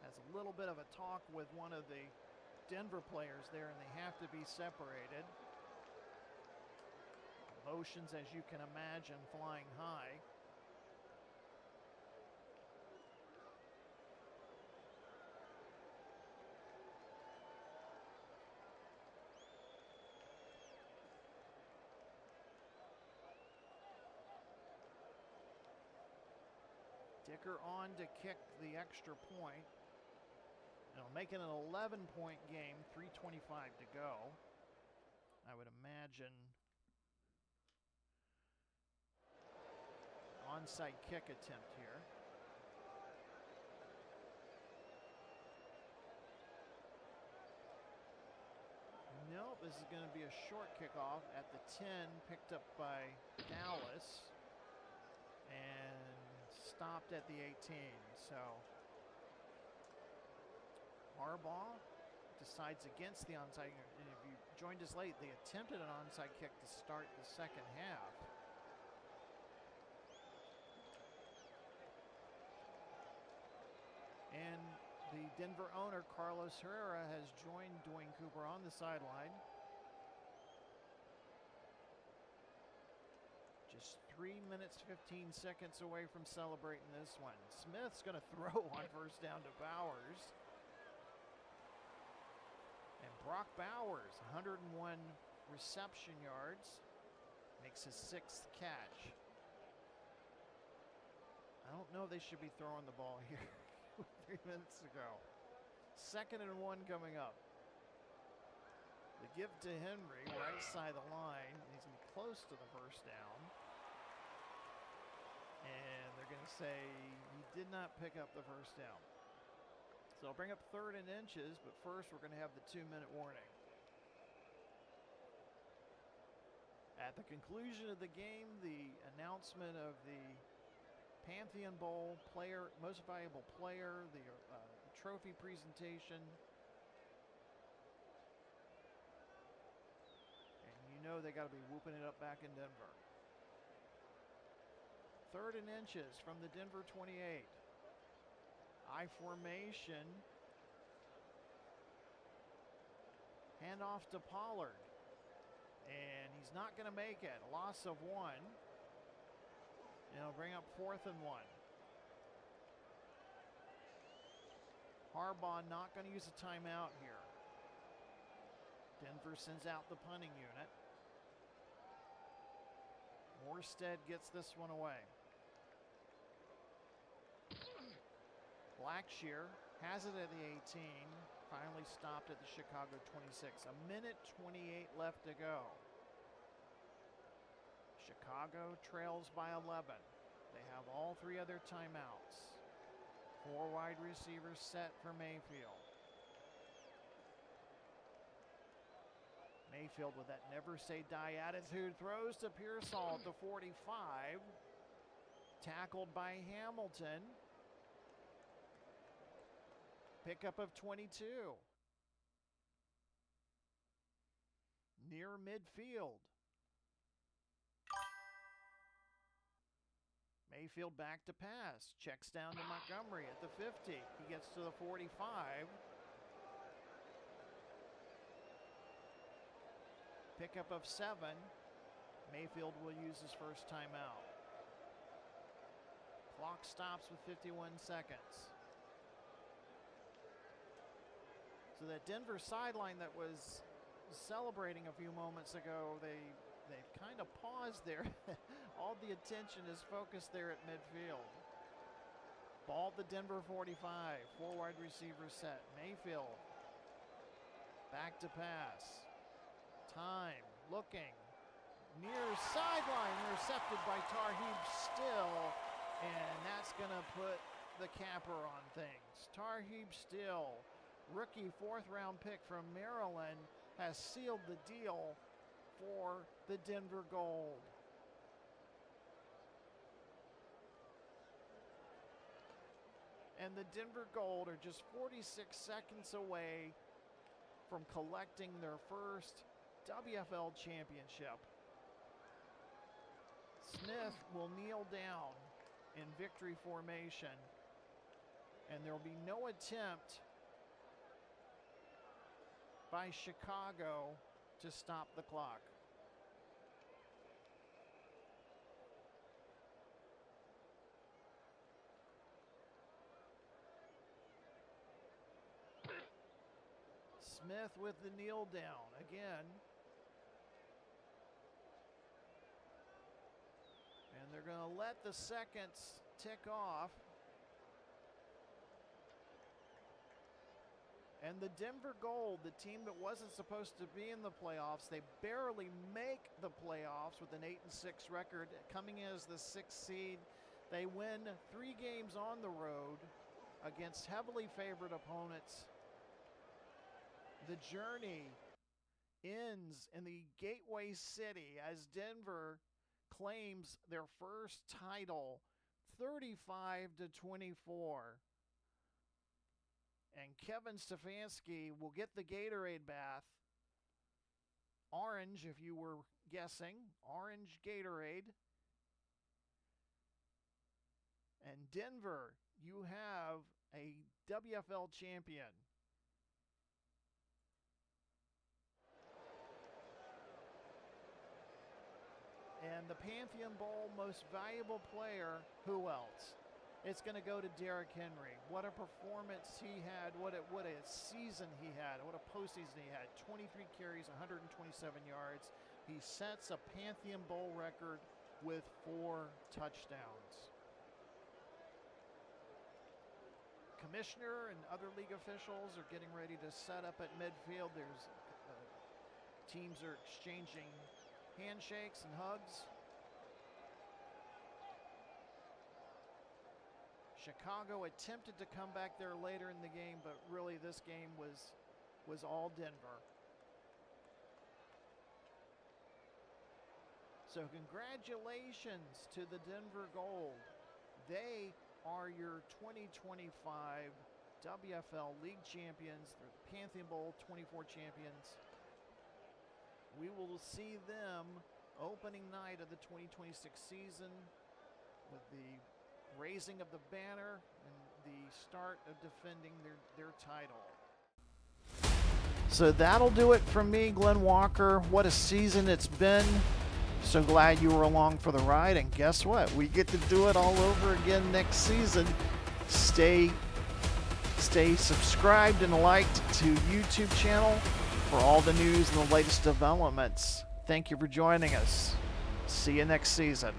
Has a little bit of a talk with one of the Denver players there, and they have to be separated. Emotions, as you can imagine, flying high. Dicker on to kick the extra point. It'll make it an 11-point game, 3:25 to go. I would imagine onside kick attempt here. Nope, this is going to be a short kickoff at the 10, picked up by Dallas and stopped at the 18. So Harbaugh decides against the onside. And if you joined us late, they attempted an onside kick to start the second half. And the Denver owner, Carlos Herrera, has joined Dwayne Cooper on the sideline. Just 3 minutes, 15 seconds away from celebrating this one. Smith's going to throw on first down to Bowers. And Brock Bowers, 101 reception yards, makes his 6th catch. I don't know if they should be throwing the ball here. 3 minutes ago. 2nd and 1 coming up. The give to Henry, right side of the line. He's going to be close to the first down. And they're going to say he did not pick up the first down. So I'll bring up 3rd and inches, but first we're going to have the 2-minute warning. At the conclusion of the game, the announcement of the Pantheon Bowl player, most valuable player, the trophy presentation. And you know they got to be whooping it up back in Denver. 3rd and inches from the Denver 28. I formation. Handoff to Pollard. And he's not going to make it. A loss of 1. And it'll bring up 4th and 1. Harbaugh not going to use a timeout here. Denver sends out the punting unit. Morstead gets this one away. Blackshear has it at the 18. Finally stopped at the Chicago 26. 1:28 left to go. Chicago trails by 11. They have all 3 other timeouts. 4 wide receivers set for Mayfield. Mayfield with that never say die attitude throws to Pearsall at the 45. Tackled by Hamilton. Pickup of 22. Near midfield. Mayfield back to pass. Checks down to Montgomery at the 50. He gets to the 45. Pickup of 7. Mayfield will use his first timeout. Clock stops with 51 seconds. So that Denver sideline that was celebrating a few moments ago, they've kind of paused there. All the attention is focused there at midfield. Ball at the Denver 45. 4 wide receivers set. Mayfield back to pass. Time looking near sideline, intercepted by Tarheeb Still, and that's going to put the capper on things. Tarheeb Still, rookie 4th round pick from Maryland, has sealed the deal for the Denver Gold. And the Denver Gold are just 46 seconds away from collecting their first WFL Championship. Smith will kneel down in victory formation, and there will be no attempt by Chicago to stop the clock. Smith with the kneel down again. And they're going to let the seconds tick off. And the Denver Gold, the team that wasn't supposed to be in the playoffs, they barely make the playoffs with an 8-6 record, coming in as the 6th seed. They win 3 games on the road against heavily favored opponents. The journey ends in the Gateway City as Denver claims their first title, 35-24. And Kevin Stefanski will get the Gatorade bath. Orange, if you were guessing, orange Gatorade. And Denver, you have a WFL champion. And the Pantheon Bowl most valuable player, who else? It's going to go to Derrick Henry. What a performance he had. What a season he had. What a postseason he had. 23 carries, 127 yards. He sets a Pantheon Bowl record with 4 touchdowns. Commissioner and other league officials are getting ready to set up at midfield. There's teams are exchanging handshakes and hugs. Chicago attempted to come back there later in the game, but really this game was all Denver. So congratulations to the Denver Gold. They are your 2025 WFL League champions. They're the Pantheon Bowl 24 champions. We will see them opening night of the 2026 season with the raising of the banner and the start of defending their title. So that'll do it from me, Glenn Walker. What a season it's been. So glad you were along for the ride. And guess what? We get to do it all over again next season. Stay subscribed and liked to YouTube channel for all the news and the latest developments. Thank you for joining us. See you next season.